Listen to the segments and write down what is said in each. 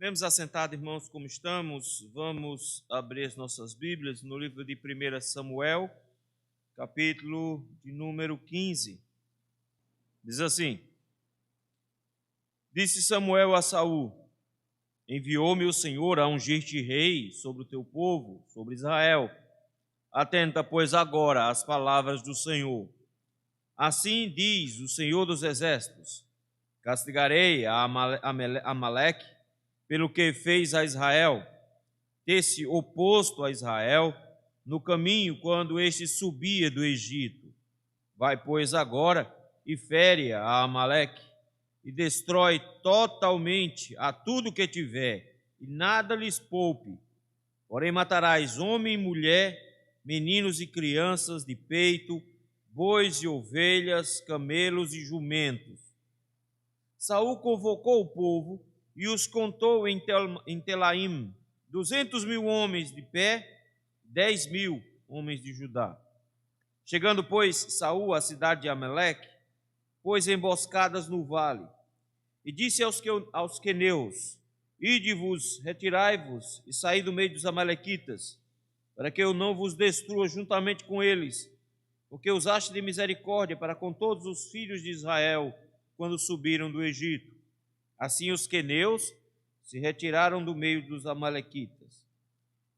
Mesmo assentados, irmãos, como estamos, vamos abrir as nossas Bíblias no livro de 1 Samuel, capítulo de número 15. Diz assim: Disse Samuel a Saul: Enviou-me o Senhor a ungir-te rei sobre o teu povo, sobre Israel. Atenta, pois, agora às palavras do Senhor. Assim diz o Senhor dos Exércitos: Castigarei a Amaleque pelo que fez a Israel, ter-se oposto a Israel no caminho quando este subia do Egito. Vai, pois, agora e fere a Amaleque, e destrói totalmente a tudo que tiver, e nada lhes poupe. Porém matarás homem e mulher, meninos e crianças de peito, bois e ovelhas, camelos e jumentos. Saul convocou o povo e os contou em Telaim, 200.000 homens de pé, 10.000 homens de Judá. Chegando, pois, Saul à cidade de Amaleque, pôs emboscadas no vale, e disse aos queneus: Ide-vos, retirai-vos, e saí do meio dos amalequitas, para que eu não vos destrua juntamente com eles, porque usaste de misericórdia para com todos os filhos de Israel, quando subiram do Egito. Assim os queneus se retiraram do meio dos amalequitas.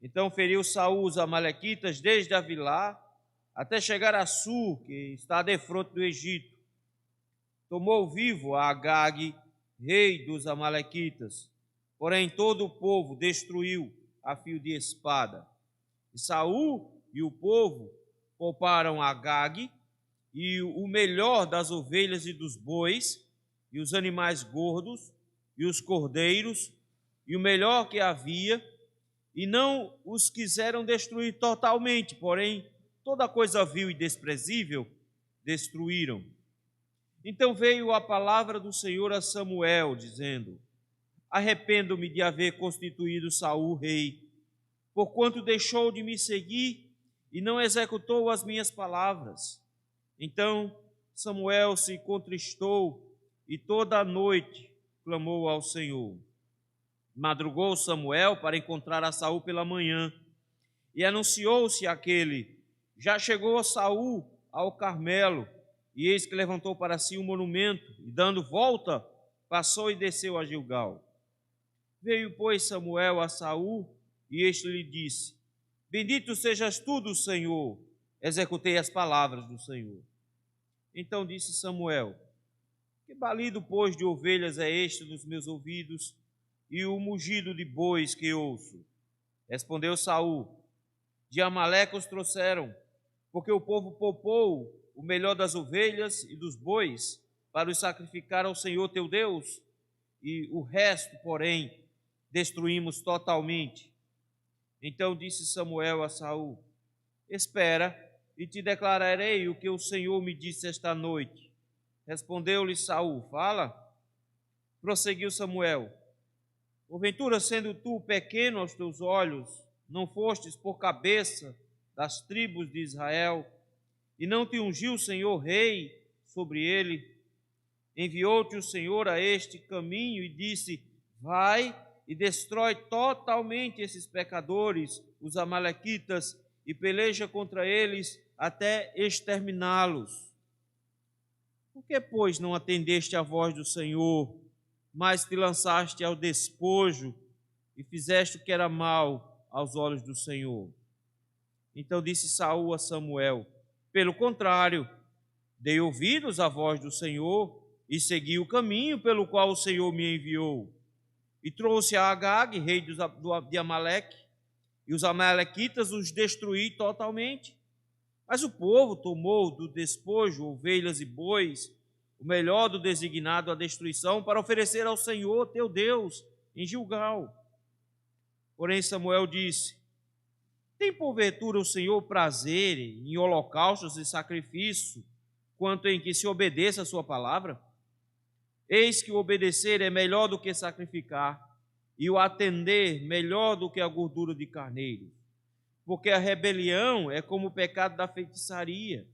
Então feriu Saul os amalequitas desde Avilá até chegar a Sur, que está defronte do Egito. Tomou vivo a Agag, rei dos amalequitas, porém todo o povo destruiu a fio de espada. E Saul e o povo pouparam Agag e o melhor das ovelhas e dos bois, e os animais gordos, e os cordeiros, e o melhor que havia, e não os quiseram destruir totalmente, porém, toda coisa vil e desprezível destruíram. Então veio a palavra do Senhor a Samuel, dizendo: Arrependo-me de haver constituído Saul rei, porquanto deixou de me seguir e não executou as minhas palavras. Então Samuel se contristou e toda a noite clamou ao Senhor. Madrugou Samuel para encontrar a Saul pela manhã, e anunciou-se aquele: Já chegou a Saul ao Carmelo, e eis que levantou para si um monumento, e dando volta, passou e desceu a Gilgal. Veio, pois, Samuel a Saul, e este lhe disse: Bendito sejas tu do Senhor, executei as palavras do Senhor. Então disse Samuel: Que balido, pois, de ovelhas é este nos meus ouvidos, e o mugido de bois que ouço? Respondeu Saul: De Amaleque os trouxeram, porque o povo poupou o melhor das ovelhas e dos bois para os sacrificar ao Senhor teu Deus, e o resto, porém, destruímos totalmente. Então disse Samuel a Saul: Espera, e te declararei o que o Senhor me disse esta noite. Respondeu-lhe Saul: Fala. Prosseguiu Samuel: Porventura, sendo tu pequeno aos teus olhos, não fostes por cabeça das tribos de Israel, e não te ungiu o Senhor rei sobre ele? Enviou-te o Senhor a este caminho e disse: Vai e destrói totalmente esses pecadores, os amalequitas, e peleja contra eles até exterminá-los. Por que, pois, não atendeste à voz do Senhor, mas te lançaste ao despojo e fizeste o que era mal aos olhos do Senhor? Então disse Saul a Samuel: Pelo contrário, dei ouvidos à voz do Senhor e segui o caminho pelo qual o Senhor me enviou. E trouxe a Agag, rei de Amaleque, e os amalequitas os destruí totalmente. Mas o povo tomou do despojo ovelhas e bois, o melhor do designado à destruição, para oferecer ao Senhor teu Deus em Gilgal. Porém Samuel disse: Tem porventura o Senhor prazer em holocaustos e sacrifício, quanto em que se obedeça a sua palavra? Eis que o obedecer é melhor do que sacrificar, e o atender melhor do que a gordura de carneiro. Porque a rebelião é como o pecado da feitiçaria,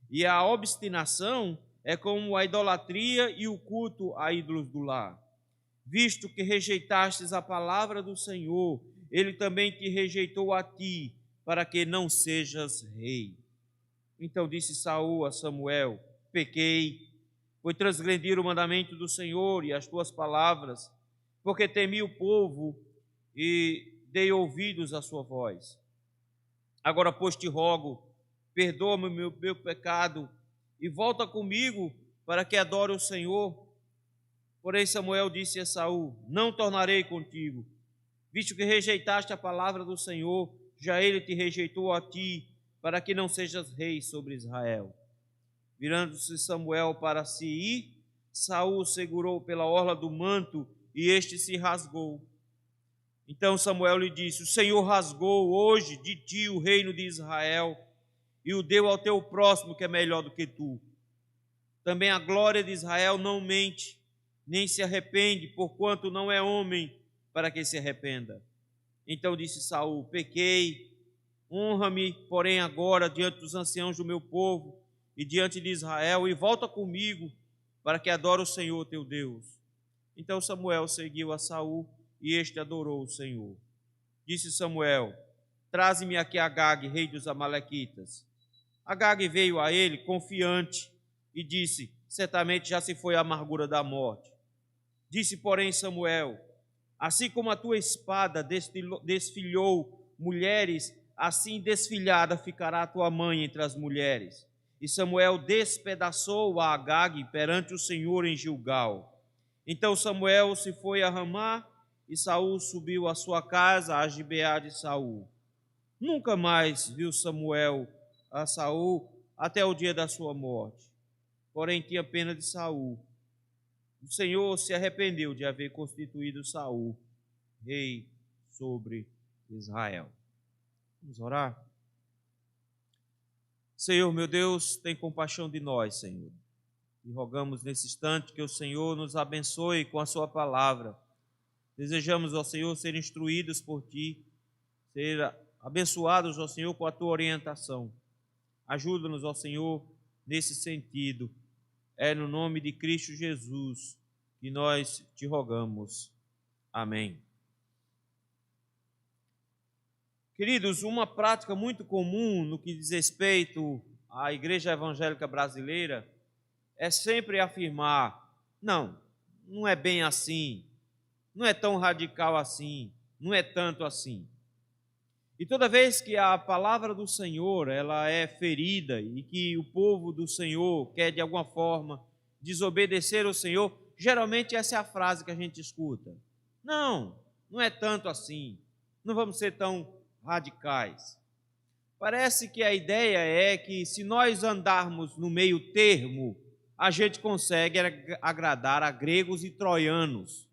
e a obstinação é como a idolatria e o culto a ídolos do lar. visto que rejeitastes a palavra do Senhor, ele também te rejeitou a ti, para que não sejas rei. Então disse Saul a Samuel: pequei, foi transgredir o mandamento do Senhor e as tuas palavras, porque temi o povo e dei ouvidos à sua voz. Agora, pois, te rogo, perdoa-me o meu pecado e volta comigo para que adore o Senhor. Porém Samuel disse a Saul: não tornarei contigo, visto que rejeitaste a palavra do Senhor, já ele te rejeitou a ti, para que não sejas rei sobre Israel. Virando-se Samuel para se ir, Saul o segurou pela orla do manto e este se rasgou. Então Samuel lhe disse: o Senhor rasgou hoje de ti o reino de Israel e o deu ao teu próximo, que é melhor do que tu. Também a glória de Israel não mente, nem se arrepende, porquanto não é homem para que se arrependa. Então disse Saul: pequei, honra-me, porém, agora diante dos anciãos do meu povo e diante de Israel, e volta comigo para que adore o Senhor teu Deus. Então Samuel seguiu a Saul e este adorou o Senhor. Disse Samuel: traze-me aqui Agag, rei dos Amalequitas. Agag veio a ele confiante e disse: certamente já se foi a amargura da morte. Disse, porém, Samuel: assim como a tua espada desfilhou mulheres, assim desfilhada ficará a tua mãe entre as mulheres. E Samuel despedaçou a Agag perante o Senhor em Gilgal. Então Samuel se foi a Ramá, e Saul subiu à sua casa, a Gibeá de Saul. Nunca mais viu Samuel a Saul até o dia da sua morte. Porém tinha pena de Saul. O Senhor se arrependeu de haver constituído Saul rei sobre Israel. Vamos orar? Senhor, meu Deus, tem compaixão de nós, Senhor. E rogamos nesse instante que o Senhor nos abençoe com a sua palavra. Desejamos, ó Senhor, ser instruídos por Ti, ser abençoados, ó Senhor, com a Tua orientação. Ajuda-nos, ó Senhor, nesse sentido. É no nome de Cristo Jesus que nós Te rogamos. Amém. Queridos, uma prática muito comum no que diz respeito à Igreja Evangélica Brasileira é sempre afirmar: não é bem assim, não é tão radical assim, não é tanto assim. E toda vez que a palavra do Senhor ela é ferida e que o povo do Senhor quer de alguma forma desobedecer ao Senhor, geralmente essa é a frase que a gente escuta: não é tanto assim, não vamos ser tão radicais. Parece que a ideia é que se nós andarmos no meio termo, a gente consegue agradar a gregos e troianos.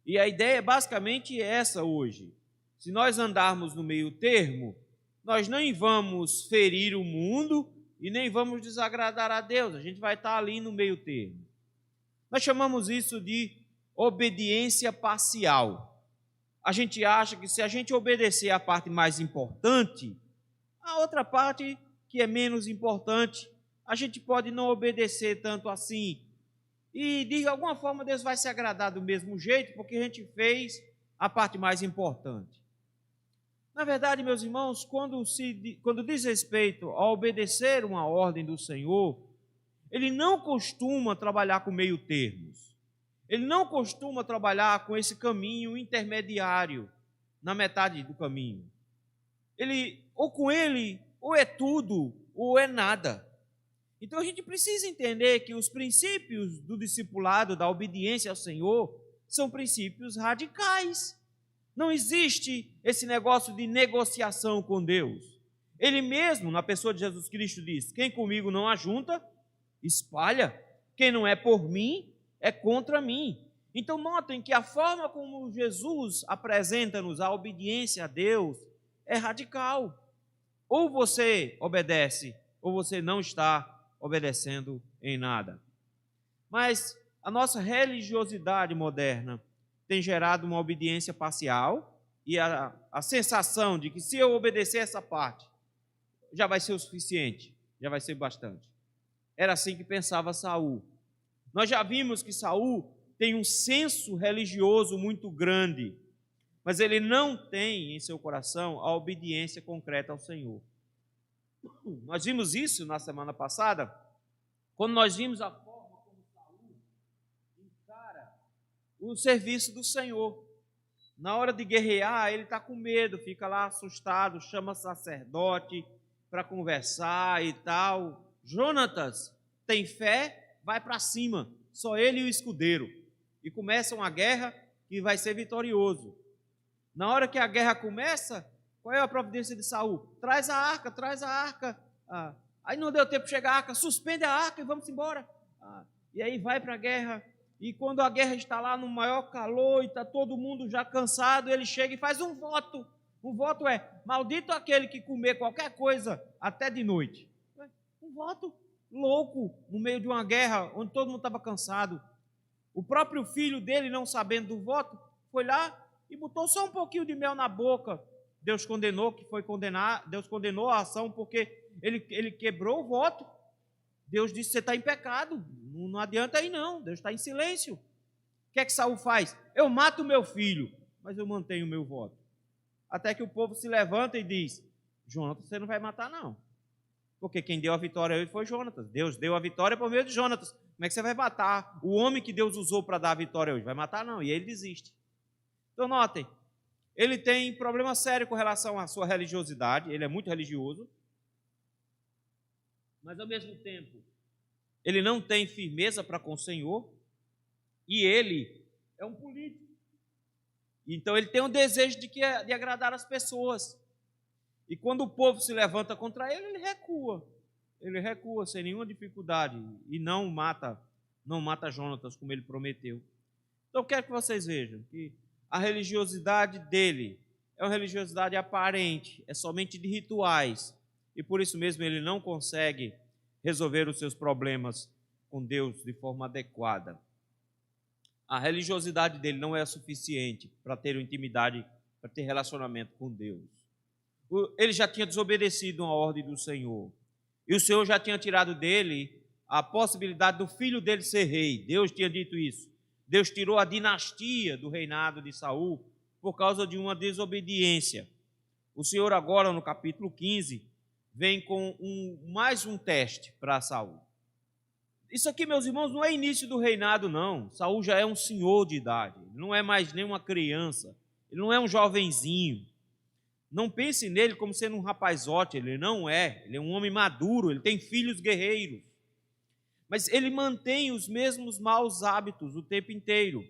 E a ideia é basicamente essa hoje. Se nós andarmos no meio termo, nós nem vamos ferir o mundo e nem vamos desagradar a Deus. A gente vai estar ali no meio termo. Nós chamamos isso de obediência parcial. A gente acha que se a gente obedecer a parte mais importante, a outra parte que é menos importante, a gente pode não obedecer tanto assim. E de alguma forma Deus vai se agradar do mesmo jeito, porque a gente fez a parte mais importante. Na verdade, meus irmãos, quando diz respeito a obedecer uma ordem do Senhor, Ele não costuma trabalhar com meio termos. Ele não costuma trabalhar com esse caminho intermediário, na metade do caminho. Com ele, ou é tudo, ou é nada. Então a gente precisa entender que os princípios do discipulado, da obediência ao Senhor, são princípios radicais. Não existe esse negócio de negociação com Deus. Ele mesmo, na pessoa de Jesus Cristo, diz: quem comigo não ajunta, espalha. Quem não é por mim, é contra mim. Então notem que a forma como Jesus apresenta-nos a obediência a Deus é radical. Ou você obedece, ou você não está obedecendo em nada. Mas a nossa religiosidade moderna tem gerado uma obediência parcial e a sensação de que se eu obedecer essa parte, já vai ser o suficiente, já vai ser bastante. Era assim que pensava Saul. Nós já vimos que Saul tem um senso religioso muito grande, mas ele não tem em seu coração a obediência concreta ao Senhor. Nós vimos isso na semana passada, quando nós vimos a forma como Saul encara o serviço do Senhor. Na hora de guerrear, ele está com medo, fica lá assustado, chama sacerdote para conversar e tal. Jonatas tem fé, vai para cima, só ele e o escudeiro. E começa uma guerra que vai ser vitorioso. Na hora que a guerra começa, qual é a providência de Saul? Traz a arca, traz a arca. Aí não deu tempo de chegar a arca, suspende a arca e vamos embora. E aí vai para a guerra. E quando a guerra está lá no maior calor e está todo mundo já cansado, ele chega e faz um voto. O voto é: maldito aquele que comer qualquer coisa até de noite. Um voto louco no meio de uma guerra onde todo mundo estava cansado. O próprio filho dele, não sabendo do voto, foi lá e botou só um pouquinho de mel na boca. Deus condenou Deus condenou a ação porque ele quebrou o voto. Deus disse: você está em pecado, não adianta aí não, Deus está em silêncio. O que é que Saul faz? Eu mato o meu filho, mas eu mantenho o meu voto. Até que o povo se levanta e diz: Jonatas, você não vai matar não, porque quem deu a vitória hoje foi Jonatas. Deus deu a vitória por meio de Jonatas. Como é que você vai matar o homem que Deus usou para dar a vitória hoje? Vai matar não, e ele desiste. Então notem, ele tem problema sério com relação à sua religiosidade, ele é muito religioso, mas ao mesmo tempo ele não tem firmeza para com o Senhor, e ele é um político. Então ele tem um desejo de agradar as pessoas. E quando o povo se levanta contra ele, ele recua sem nenhuma dificuldade e não mata Jonatas como ele prometeu. Então eu quero que vocês vejam que a religiosidade dele é uma religiosidade aparente, é somente de rituais, e por isso mesmo ele não consegue resolver os seus problemas com Deus de forma adequada. A religiosidade dele não é suficiente para ter intimidade, para ter relacionamento com Deus. Ele já tinha desobedecido uma ordem do Senhor, e o Senhor já tinha tirado dele a possibilidade do filho dele ser rei. Deus tinha dito isso. Deus tirou a dinastia do reinado de Saul por causa de uma desobediência. O Senhor agora, no capítulo 15, vem com mais um teste para Saul. Isso aqui, meus irmãos, não é início do reinado, não. Saul já é um senhor de idade, ele não é mais nem uma criança, ele não é um jovenzinho. Não pense nele como sendo um rapazote, ele não é. Ele é um homem maduro, ele tem filhos guerreiros. Mas ele mantém os mesmos maus hábitos o tempo inteiro.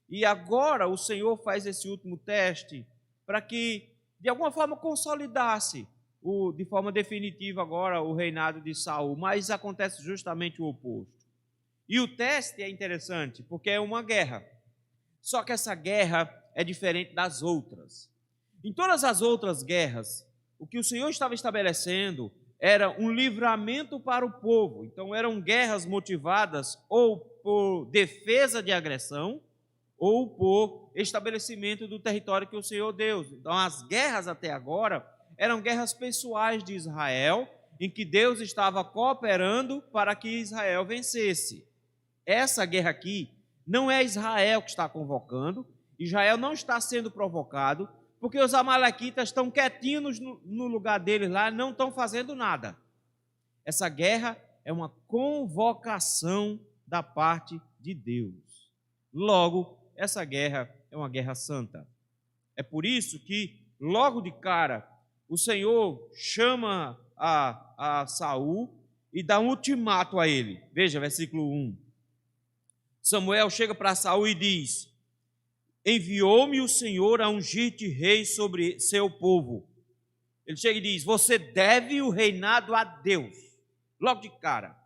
E agora o Senhor faz esse último teste para que, de alguma forma, consolidasse de forma definitiva agora o reinado de Saul. Mas acontece justamente o oposto. E o teste é interessante, porque é uma guerra. Só que essa guerra é diferente das outras. Em todas as outras guerras, o que o Senhor estava estabelecendo era um livramento para o povo. Então eram guerras motivadas ou por defesa de agressão ou por estabelecimento do território que o Senhor deu. Então as guerras até agora eram guerras pessoais de Israel, em que Deus estava cooperando para que Israel vencesse. Essa guerra aqui não é Israel que está convocando, Israel não está sendo provocado, porque os amalequitas estão quietinhos no lugar deles lá, não estão fazendo nada. Essa guerra é uma convocação da parte de Deus. Logo, essa guerra é uma guerra santa. É por isso que, logo de cara, o Senhor chama a Saul e dá um ultimato a ele. Veja, versículo 1. Samuel chega para Saul e diz: enviou-me o Senhor a ungir-te rei sobre seu povo. Ele chega e diz: você deve o reinado a Deus. Logo de cara.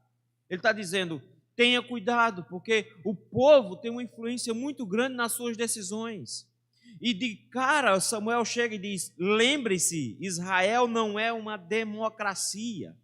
Ele está dizendo: tenha cuidado, porque o povo tem uma influência muito grande nas suas decisões. E de cara Samuel chega e diz: lembre-se, Israel não é uma democracia.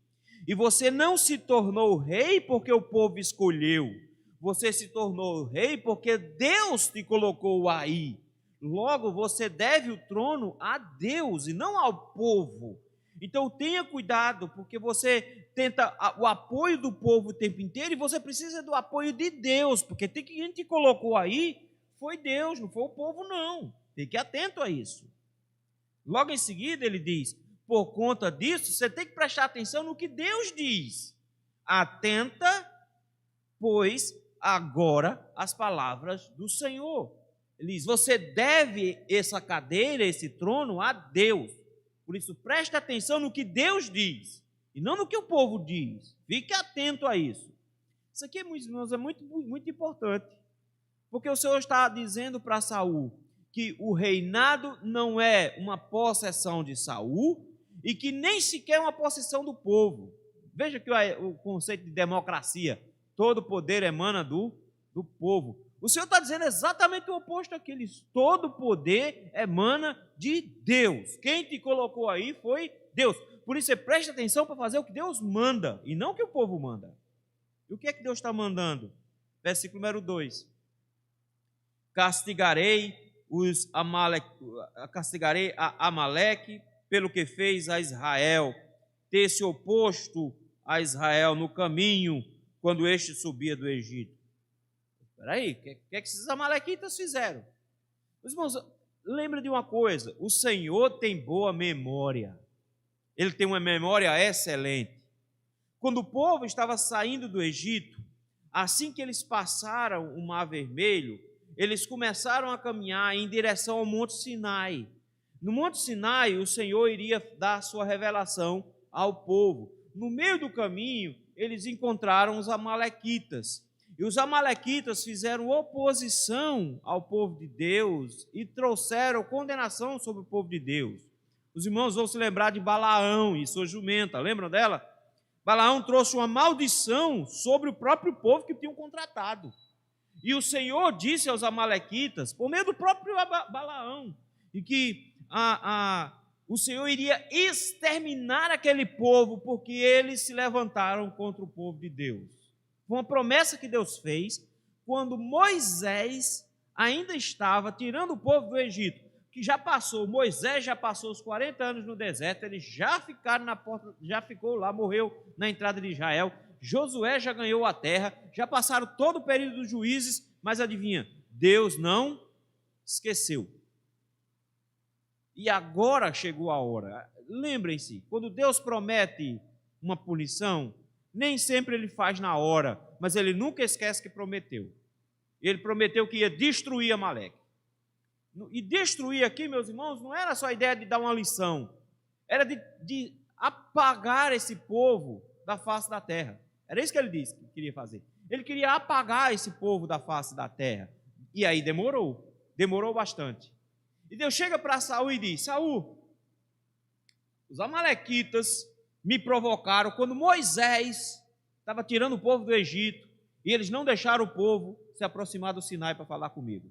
E você não se tornou rei porque o povo escolheu. Você se tornou rei porque Deus te colocou aí. Logo, você deve o trono a Deus e não ao povo. Então tenha cuidado, porque você tenta o apoio do povo o tempo inteiro e você precisa do apoio de Deus, porque quem te colocou aí foi Deus, não foi o povo não. Fique atento a isso. Logo em seguida ele diz, por conta disso, você tem que prestar atenção no que Deus diz. Atenta, pois, agora as palavras do Senhor. Ele diz, você deve essa cadeira, esse trono a Deus. Por isso, preste atenção no que Deus diz, e não no que o povo diz. Fique atento a isso. Isso aqui, meus irmãos, é muito, muito importante, porque o Senhor está dizendo para Saul que o reinado não é uma possessão de Saul e que nem sequer é uma possessão do povo. Veja que o conceito de democracia, todo poder emana do povo. O Senhor está dizendo exatamente o oposto àquilo. Todo poder emana de Deus. Quem te colocou aí foi Deus. Por isso você preste atenção para fazer o que Deus manda e não o que o povo manda. E o que é que Deus está mandando? Versículo número 2. Castigarei a Amaleque pelo que fez a Israel, ter se oposto a Israel no caminho quando este subia do Egito. Espera aí, o que é que esses amalequitas fizeram? Os irmãos, lembra de uma coisa, o Senhor tem boa memória. Ele tem uma memória excelente. Quando o povo estava saindo do Egito, assim que eles passaram o Mar Vermelho, eles começaram a caminhar em direção ao Monte Sinai. No Monte Sinai, o Senhor iria dar sua revelação ao povo. No meio do caminho, eles encontraram os amalequitas. E os amalequitas fizeram oposição ao povo de Deus e trouxeram condenação sobre o povo de Deus. Os irmãos vão se lembrar de Balaão e sua jumenta, lembram dela? Balaão trouxe uma maldição sobre o próprio povo que tinham contratado. E o Senhor disse aos amalequitas, por meio do próprio Balaão, e que o Senhor iria exterminar aquele povo porque eles se levantaram contra o povo de Deus. Foi uma promessa que Deus fez quando Moisés ainda estava tirando o povo do Egito, que já passou, Moisés já passou os 40 anos no deserto, eles já ficaram na porta, já ficou lá, morreu na entrada de Israel. Josué já ganhou a terra, já passaram todo o período dos juízes, mas adivinha, Deus não esqueceu. E agora chegou a hora. Lembrem-se, quando Deus promete uma punição, nem sempre ele faz na hora, mas ele nunca esquece que prometeu. Ele prometeu que ia destruir Amaleque. E destruir aqui, meus irmãos, não era só a ideia de dar uma lição, era de apagar esse povo da face da terra. Era isso que ele disse que queria fazer. Ele queria apagar esse povo da face da terra. E aí demorou bastante. E Deus chega para Saul e diz, Saul, os amalequitas me provocaram quando Moisés estava tirando o povo do Egito e eles não deixaram o povo se aproximar do Sinai para falar comigo.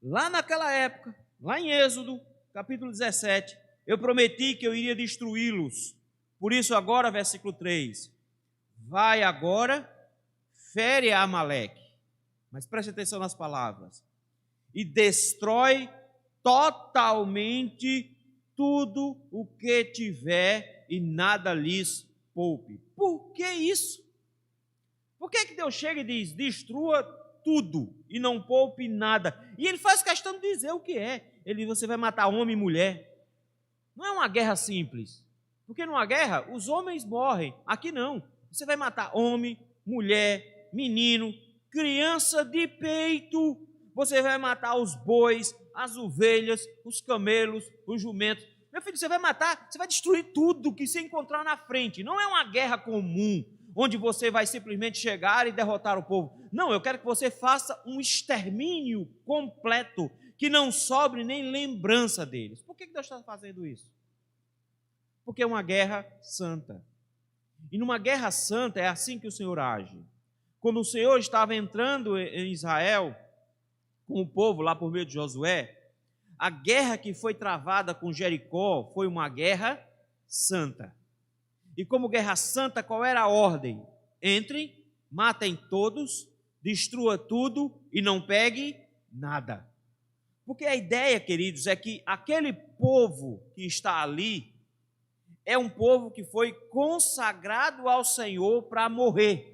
Lá naquela época, lá em Êxodo, capítulo 17, eu prometi que eu iria destruí-los. Por isso agora, versículo 3, vai agora, fere a Amaleque, mas preste atenção nas palavras, e destrói totalmente tudo o que tiver e nada lhes poupe. Por que isso? Por que Deus chega e diz, destrua tudo e não poupe nada? E ele faz questão de dizer o que é. Ele diz, você vai matar homem e mulher. Não é uma guerra simples, porque numa guerra os homens morrem, aqui não. Você vai matar homem, mulher, menino, criança de peito. Você vai matar os bois, as ovelhas, os camelos, os jumentos. Meu filho, você vai matar, você vai destruir tudo que você encontrar na frente. Não é uma guerra comum, onde você vai simplesmente chegar e derrotar o povo. Não, eu quero que você faça um extermínio completo, que não sobre nem lembrança deles. Por que Deus está fazendo isso? Porque é uma guerra santa. E numa guerra santa é assim que o Senhor age. Quando o Senhor estava entrando em Israel, com o povo lá por meio de Josué, a guerra que foi travada com Jericó foi uma guerra santa. E como guerra santa, qual era a ordem? Entrem, matem todos, destrua tudo e não pegue nada. Porque a ideia, queridos, é que aquele povo que está ali, é um povo que foi consagrado ao Senhor para morrer.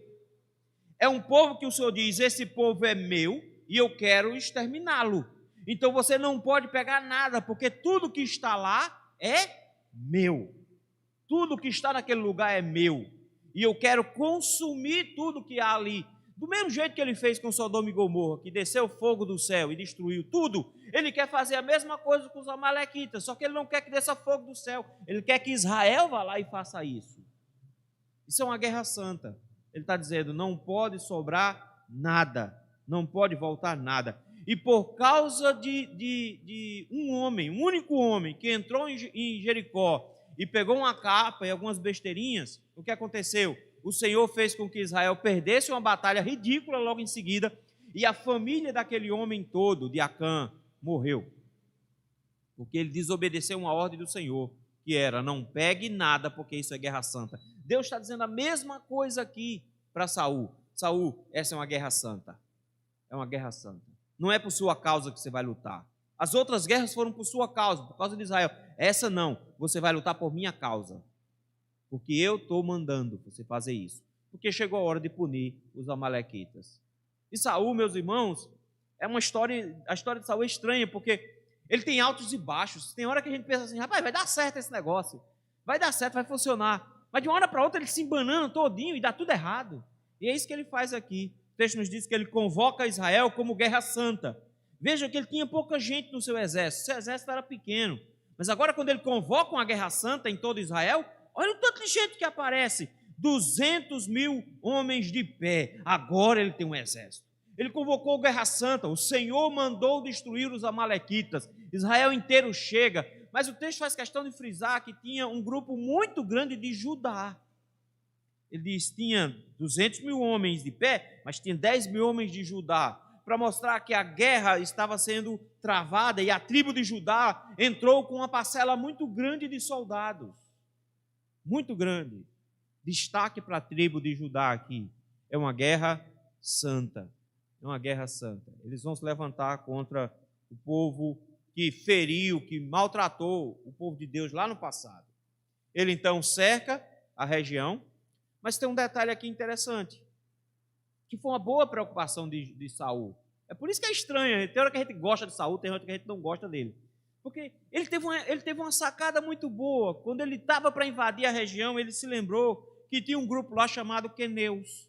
É um povo que o Senhor diz: esse povo é meu e eu quero exterminá-lo. Então você não pode pegar nada, porque tudo que está lá é meu. Tudo que está naquele lugar é meu. E eu quero consumir tudo que há ali. Do mesmo jeito que ele fez com Sodoma e Gomorra, que desceu fogo do céu e destruiu tudo, ele quer fazer a mesma coisa com os amalequitas, só que ele não quer que desça fogo do céu, ele quer que Israel vá lá e faça isso. Isso é uma guerra santa. Ele está dizendo: não pode sobrar nada, não pode voltar nada. E por causa de um homem, um único homem, que entrou em Jericó e pegou uma capa e algumas besteirinhas, o que aconteceu? O Senhor fez com que Israel perdesse uma batalha ridícula logo em seguida, e a família daquele homem todo, de Acã, morreu. Porque ele desobedeceu uma ordem do Senhor, que era: não pegue nada, porque isso é guerra santa. Deus está dizendo a mesma coisa aqui para Saul. Saul, essa é uma guerra santa. É uma guerra santa. Não é por sua causa que você vai lutar. As outras guerras foram por sua causa, por causa de Israel. Essa não, você vai lutar por minha causa. Porque eu estou mandando você fazer isso. Porque chegou a hora de punir os amalequitas. E Saul, meus irmãos, é uma história, a história de Saul é estranha, porque ele tem altos e baixos. Tem hora que a gente pensa assim: rapaz, vai dar certo esse negócio. Vai dar certo, vai funcionar. Mas de uma hora para outra ele se embanana todinho e dá tudo errado. E é isso que ele faz aqui. O texto nos diz que ele convoca Israel como guerra santa. Veja que ele tinha pouca gente no seu exército era pequeno. Mas agora, quando ele convoca uma guerra santa em todo Israel, olha o tanto de gente que aparece. 200.000 homens de pé. Agora ele tem um exército. Ele convocou guerra santa. O Senhor mandou destruir os amalequitas. Israel inteiro chega. Mas o texto faz questão de frisar que tinha um grupo muito grande de Judá. Ele diz: tinha 200.000 homens de pé, mas tinha 10.000 homens de Judá, para mostrar que a guerra estava sendo travada, e a tribo de Judá entrou com uma parcela muito grande de soldados. Muito grande. Destaque para a tribo de Judá aqui. É uma guerra santa. É uma guerra santa. Eles vão se levantar contra o povo que feriu, que maltratou o povo de Deus lá no passado. Ele então cerca a região, mas tem um detalhe aqui interessante, que foi uma boa preocupação de Saul. É por isso que é estranho. Tem hora que a gente gosta de Saul, tem hora que a gente não gosta dele. Porque ele teve uma sacada muito boa. Quando ele estava para invadir a região, ele se lembrou que tinha um grupo lá chamado queneus.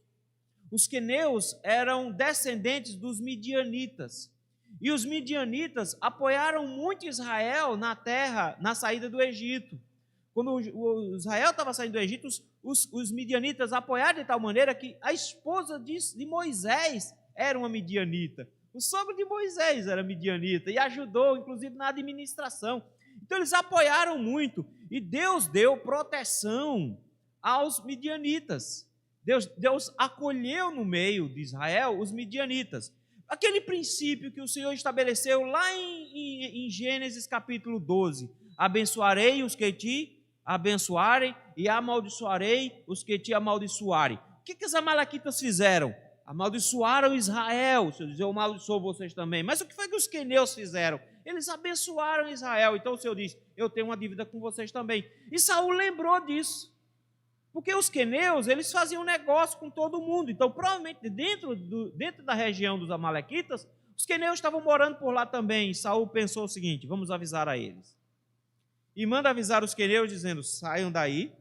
Os queneus eram descendentes dos midianitas. E os midianitas apoiaram muito Israel na terra, na saída do Egito. Quando o Israel estava saindo do Egito, os midianitas apoiaram de tal maneira que a esposa de Moisés era uma midianita. O sogro de Moisés era midianita e ajudou, inclusive, na administração. Então, eles apoiaram muito. E Deus deu proteção aos midianitas. Deus acolheu no meio de Israel os midianitas. Aquele princípio que o Senhor estabeleceu lá em Gênesis capítulo 12. Abençoarei os que te abençoarem e amaldiçoarei os que te amaldiçoarem. O que os amalequitas fizeram? Amaldiçoaram Israel. O Senhor diz: eu amaldiçoo vocês também. Mas o que foi que os queneus fizeram? Eles abençoaram Israel. Então o Senhor diz: eu tenho uma dívida com vocês também. E Saul lembrou disso. Porque os queneus, eles faziam negócio com todo mundo. Então, provavelmente, dentro da região dos amalequitas, os queneus estavam morando por lá também. E Saul pensou o seguinte: vamos avisar a eles. E manda avisar os queneus, dizendo: saiam daí,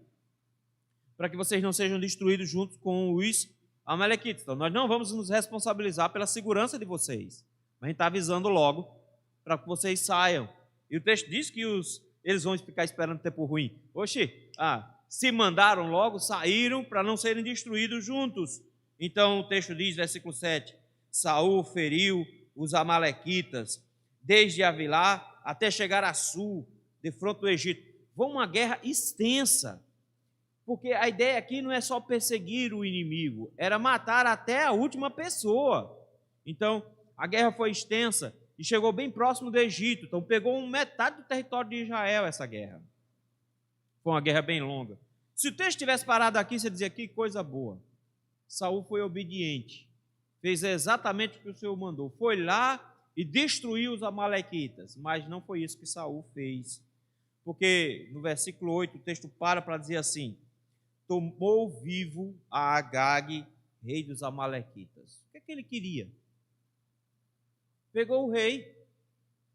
para que vocês não sejam destruídos junto com os amalequitas. Então, nós não vamos nos responsabilizar pela segurança de vocês. Mas a gente está avisando logo, para que vocês saiam. E o texto diz que eles vão ficar esperando tempo ruim. Se mandaram logo, saíram para não serem destruídos juntos. Então o texto diz, versículo 7, Saul feriu os amalequitas, desde Avilá até chegar a sul, de fronte do Egito. Foi uma guerra extensa, porque a ideia aqui não é só perseguir o inimigo, era matar até a última pessoa. Então a guerra foi extensa e chegou bem próximo do Egito. Então pegou metade do território de Israel essa guerra. Foi uma guerra bem longa. Se o texto tivesse parado aqui, você dizia: que coisa boa. Saul foi obediente, fez exatamente o que o Senhor mandou. Foi lá e destruiu os amalequitas. Mas não foi isso que Saul fez. porque no versículo 8 o texto para dizer assim: tomou vivo a Agag, rei dos amalequitas. O que é que ele queria? Pegou o rei.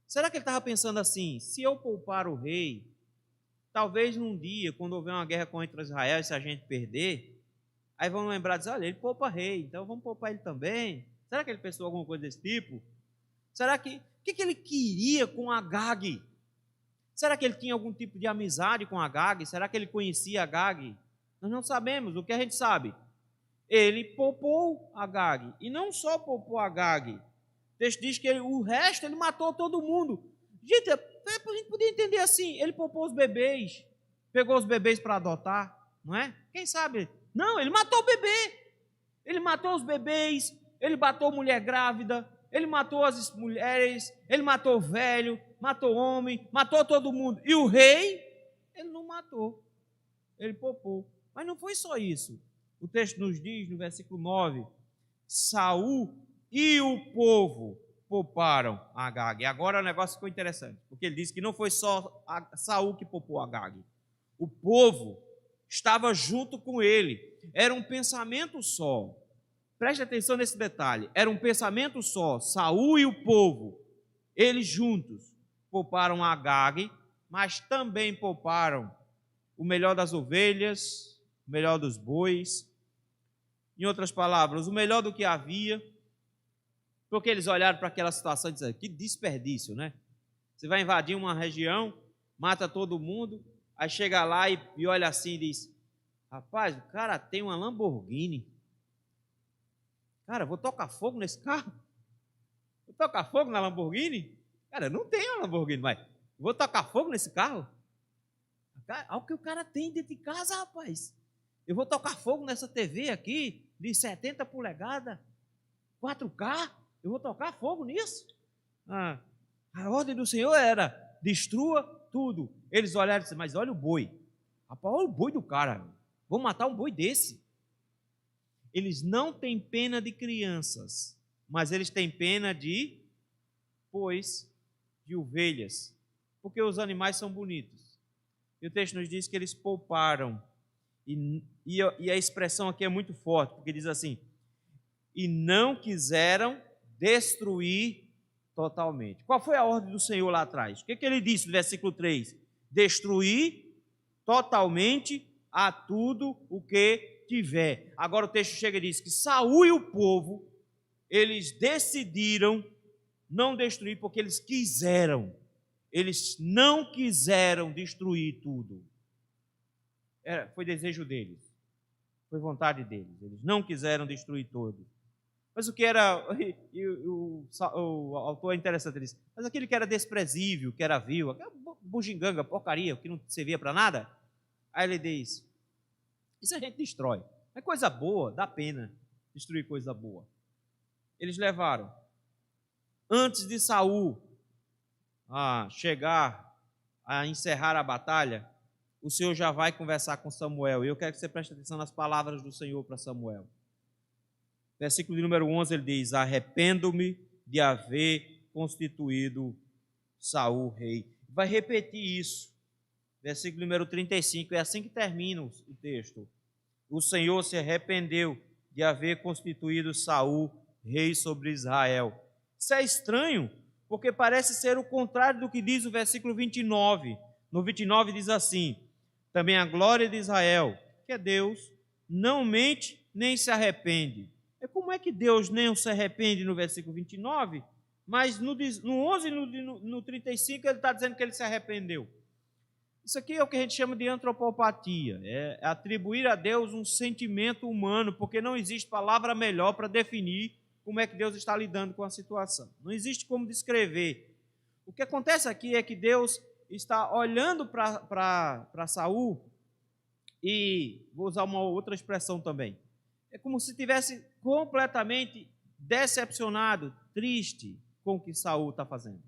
Será que ele estava pensando assim: se eu poupar o rei, talvez num dia, quando houver uma guerra contra Israel, e se a gente perder, aí vão lembrar, dizer, olha, ele poupa rei, então vamos poupar ele também. Será que ele pensou alguma coisa desse tipo? Será que, o que ele queria com Agag? Será que ele tinha algum tipo de amizade com Agag? Será que ele conhecia Agag? Nós não sabemos. O que a gente sabe? Ele poupou Agag. E não só poupou Agag. O texto diz que o resto ele matou todo mundo. Gente, a gente podia entender assim. Ele poupou os bebês. Pegou os bebês para adotar. Não é? Quem sabe? Não, ele matou o bebê. Ele matou os bebês. Ele matou mulher grávida. Ele matou as mulheres. Ele matou o velho. Matou o homem. Matou todo mundo. E o rei, ele não matou. Ele poupou. Mas não foi só isso. O texto nos diz, no versículo 9, Saul e o povo pouparam Agag. E agora o negócio ficou interessante, porque ele disse que não foi só Saul que poupou Agag. O povo estava junto com ele. Era um pensamento só. Preste atenção nesse detalhe. Era um pensamento só. Saul e o povo, eles juntos, pouparam Agag, mas também pouparam o melhor das ovelhas, o melhor dos bois. Em outras palavras, o melhor do que havia, porque eles olharam para aquela situação e disseram, que desperdício, né? Você vai invadir uma região, mata todo mundo, aí chega lá e olha assim e diz, rapaz, o cara tem uma Lamborghini. Cara, vou tocar fogo nesse carro? Vou tocar fogo na Lamborghini? Cara, eu não tenho uma Lamborghini, mas vou tocar fogo nesse carro? Olha o que o cara tem dentro de casa, rapaz. Eu vou tocar fogo nessa TV aqui, de 70 polegadas, 4K. Eu vou tocar fogo nisso? A ordem do Senhor era, destrua tudo. Eles olharam e disseram, mas olha o boi. Rapaz, olha o boi do cara. Vou matar um boi desse. Eles não têm pena de crianças, mas eles têm pena de bois, de ovelhas, porque os animais são bonitos. E o texto nos diz que eles pouparam. E a expressão aqui é muito forte, porque diz assim, e não quiseram destruir totalmente. Qual foi a ordem do Senhor lá atrás? O que ele disse no versículo 3? Destruir totalmente a tudo o que tiver. Agora o texto chega e diz que Saul e o povo, eles decidiram não destruir porque eles quiseram. Eles não quiseram destruir tudo. Foi desejo deles. Foi vontade deles. Eles não quiseram destruir tudo. Mas o que era... O autor é interessante, ele diz, mas aquele que era desprezível, que era vil, bugiganga, porcaria, que não servia para nada, aí ele diz, isso a gente destrói. É coisa boa, dá pena destruir coisa boa. Eles levaram. Antes de Saul chegar a encerrar a batalha, o Senhor já vai conversar com Samuel. E eu quero que você preste atenção nas palavras do Senhor para Samuel. Versículo de número 11, ele diz, arrependo-me de haver constituído Saul rei. Vai repetir isso. Versículo número 35, é assim que termina o texto. O Senhor se arrependeu de haver constituído Saul rei sobre Israel. Isso é estranho, porque parece ser o contrário do que diz o versículo 29. No 29 diz assim, também a glória de Israel, que é Deus, não mente nem se arrepende. Como é que Deus nem se arrepende no versículo 29, mas no 11 e no 35 ele está dizendo que ele se arrependeu. Isso aqui é o que a gente chama de antropopatia, é atribuir a Deus um sentimento humano, porque não existe palavra melhor para definir como é que Deus está lidando com a situação. Não existe como descrever. O que acontece aqui é que Deus está olhando para Saul e, vou usar uma outra expressão também, é como se tivesse completamente decepcionado, triste com o que Saul está fazendo.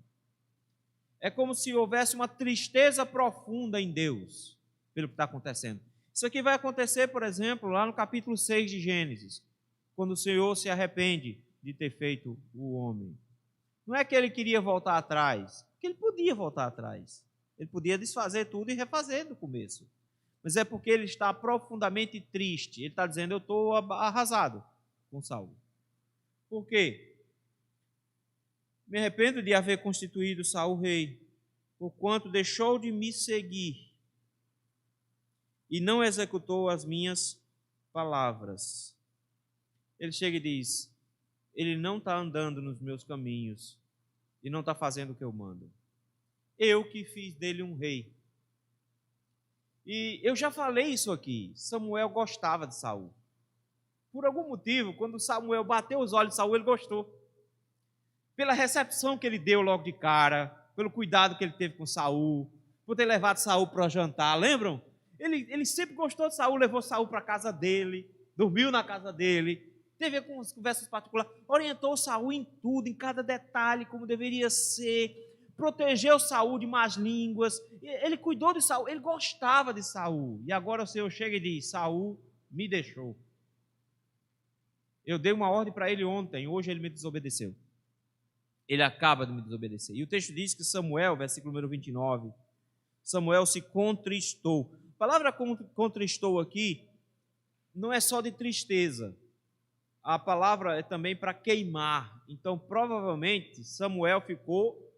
É como se houvesse uma tristeza profunda em Deus pelo que está acontecendo. Isso aqui vai acontecer, por exemplo, lá no capítulo 6 de Gênesis, quando o Senhor se arrepende de ter feito o homem. Não é que ele queria voltar atrás, porque ele podia voltar atrás. Ele podia desfazer tudo e refazer do começo. Mas é porque ele está profundamente triste. Ele está dizendo, eu estou arrasado com Saul. Por quê? Me arrependo de haver constituído Saul rei, porquanto deixou de me seguir e não executou as minhas palavras. Ele chega e diz, ele não está andando nos meus caminhos e não está fazendo o que eu mando. Eu que fiz dele um rei. E eu já falei isso aqui, Samuel gostava de Saul. Por algum motivo, quando Samuel bateu os olhos de Saul, ele gostou. Pela recepção que ele deu logo de cara, pelo cuidado que ele teve com Saul, por ter levado Saul para jantar, lembram? Ele sempre gostou de Saul, levou Saul para a casa dele, dormiu na casa dele, teve algumas conversas particulares, orientou Saul em tudo, em cada detalhe, como deveria ser, protegeu Saul de más línguas, ele cuidou de Saul, ele gostava de Saul. E agora o Senhor chega e diz, Saul me deixou. Eu dei uma ordem para ele ontem, hoje ele me desobedeceu. Ele acaba de me desobedecer. E o texto diz que Samuel, versículo número 29, Samuel se contristou. A palavra contristou aqui não é só de tristeza. A palavra é também para queimar. Então, provavelmente, Samuel ficou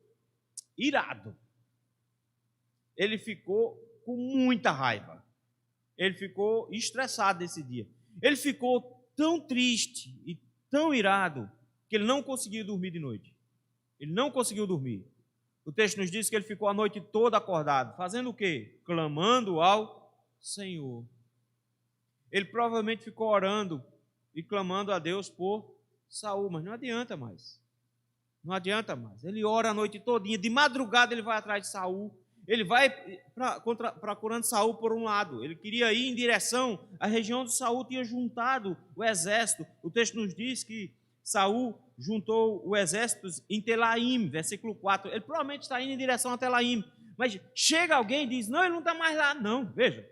irado. Ele ficou com muita raiva. Ele ficou estressado nesse dia. Ele ficou tão triste e tão irado que ele não conseguiu dormir de noite. Ele não conseguiu dormir. O texto nos diz que ele ficou a noite toda acordado. Fazendo o quê? Clamando ao Senhor. Ele provavelmente ficou orando e clamando a Deus por Saul, mas não adianta mais. Não adianta mais. Ele ora a noite todinha. De madrugada ele vai atrás de Saul. Ele vai procurando Saul por um lado. Ele queria ir em direção à região onde Saul tinha juntado o exército. O texto nos diz que Saul juntou o exército em Telaim, versículo 4. Ele provavelmente está indo em direção a Telaim. Mas chega alguém e diz, não, ele não está mais lá. Não, veja.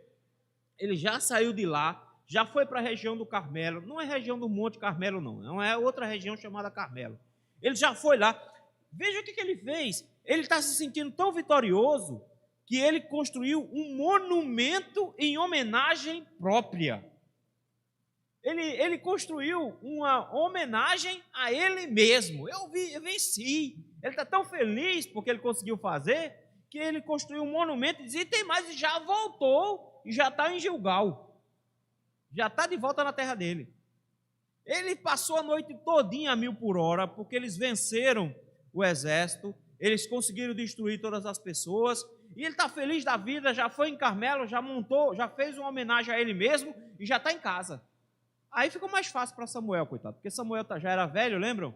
Ele já saiu de lá, já foi para a região do Carmelo. Não é região do Monte Carmelo, não. Não é outra região chamada Carmelo. Ele já foi lá. Veja o que ele fez. Ele está se sentindo tão vitorioso que ele construiu um monumento em homenagem própria. Ele construiu uma homenagem a ele mesmo. Eu venci. Ele está tão feliz porque ele conseguiu fazer, que ele construiu um monumento e disse, e tem mais, e já voltou, e já está em Gilgal. Já está de volta na terra dele. Ele passou a noite todinha a 1000 por hora, porque eles venceram o exército, eles conseguiram destruir todas as pessoas, e ele está feliz da vida, já foi em Carmelo, já montou, já fez uma homenagem a ele mesmo, e já está em casa. Aí ficou mais fácil para Samuel, coitado, porque Samuel já era velho, lembram?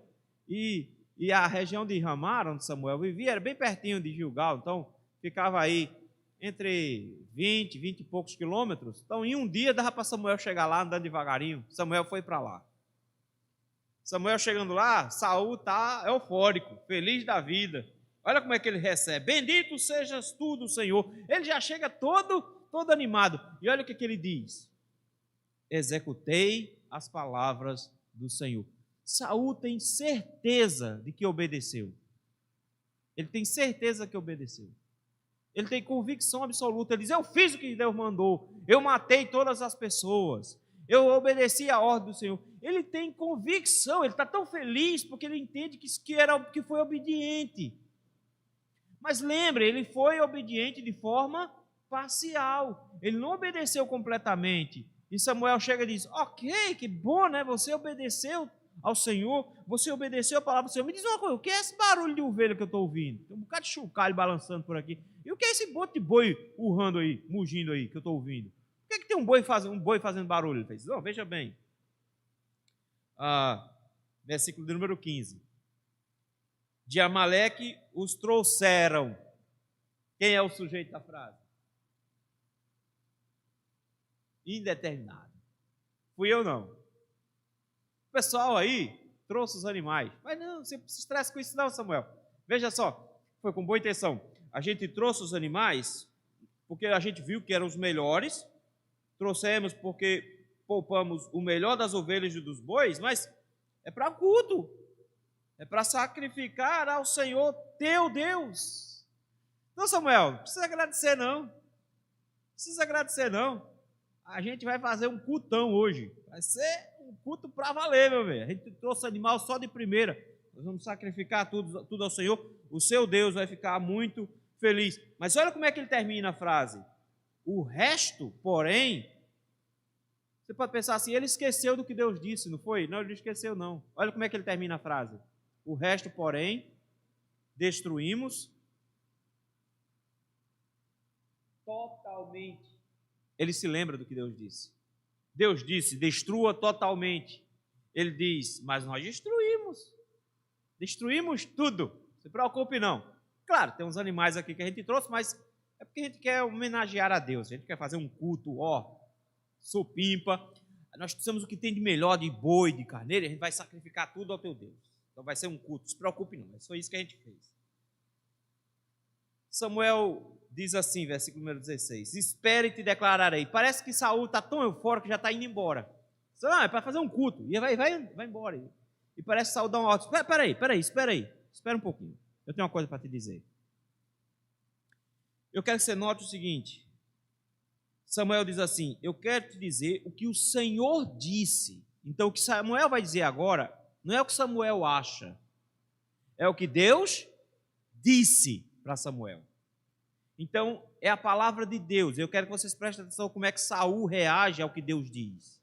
E a região de Ramá, onde Samuel vivia, era bem pertinho de Gilgal, então ficava aí entre 20 e poucos quilômetros. Então, em um dia, dava para Samuel chegar lá andando devagarinho. Samuel foi para lá. Samuel chegando lá, Saul está eufórico, feliz da vida. Olha como é que ele recebe. Bendito sejas tu do Senhor. Ele já chega todo animado. E olha o que ele diz. Executei as palavras do Senhor. Saul tem certeza de que obedeceu. Ele tem certeza que obedeceu. Ele tem convicção absoluta. Ele diz, eu fiz o que Deus mandou. Eu matei todas as pessoas. Eu obedeci a ordem do Senhor. Ele tem convicção. Ele está tão feliz porque ele entende que foi obediente. Mas lembre, ele foi obediente de forma parcial. Ele não obedeceu completamente. E Samuel chega e diz, ok, que bom, né? Você obedeceu ao Senhor, você obedeceu a palavra do Senhor. Me diz uma coisa, o que é esse barulho de ovelha que eu estou ouvindo? Tem um bocado de chocalho balançando por aqui. E o que é esse boto de boi urrando aí, mugindo aí, que eu estou ouvindo? Por que tem um boi fazendo barulho? Ele fez, veja bem. Versículo de número 15. De Amaleque os trouxeram. Quem é o sujeito da frase? Indeterminado. Fui eu não. O pessoal aí trouxe os animais. Mas não, você se estressa com isso não, Samuel. Veja só, foi com boa intenção. A gente trouxe os animais porque a gente viu que eram os melhores. Trouxemos porque poupamos o melhor das ovelhas e dos bois, mas é para culto. É para sacrificar ao Senhor teu Deus. Então, Samuel, não precisa agradecer não. Não precisa agradecer não. A gente vai fazer um cultão hoje. Vai ser um culto para valer, meu velho. A gente trouxe animal só de primeira. Nós vamos sacrificar tudo ao Senhor. O seu Deus vai ficar muito feliz. Mas olha como é que ele termina a frase. O resto, porém, você pode pensar assim, ele esqueceu do que Deus disse, não foi? Não, ele não esqueceu não. Olha como é que ele termina a frase. O resto, porém, destruímos totalmente. Ele se lembra do que Deus disse. Deus disse, destrua totalmente. Ele diz, mas nós destruímos. Destruímos tudo. Não se preocupe não. Claro, tem uns animais aqui que a gente trouxe, mas é porque a gente quer homenagear a Deus. A gente quer fazer um culto, supimpa. Nós precisamos o que tem de melhor, de boi, de carneiro, e a gente vai sacrificar tudo ao teu Deus. Então vai ser um culto, não se preocupe não. Foi isso que a gente fez. Samuel diz assim, versículo número 16, espere e te declararei. Parece que Saul está tão eufórico que já está indo embora. É para fazer um culto. E vai embora. E parece que Saul dá uma ordem. Espera aí. Espera um pouquinho. Eu tenho uma coisa para te dizer. Eu quero que você note o seguinte. Samuel diz assim, eu quero te dizer o que o Senhor disse. Então o que Samuel vai dizer agora, não é o que Samuel acha. É o que Deus disse para Samuel. Então, é a palavra de Deus. Eu quero que vocês prestem atenção como é que Saul reage ao que Deus diz.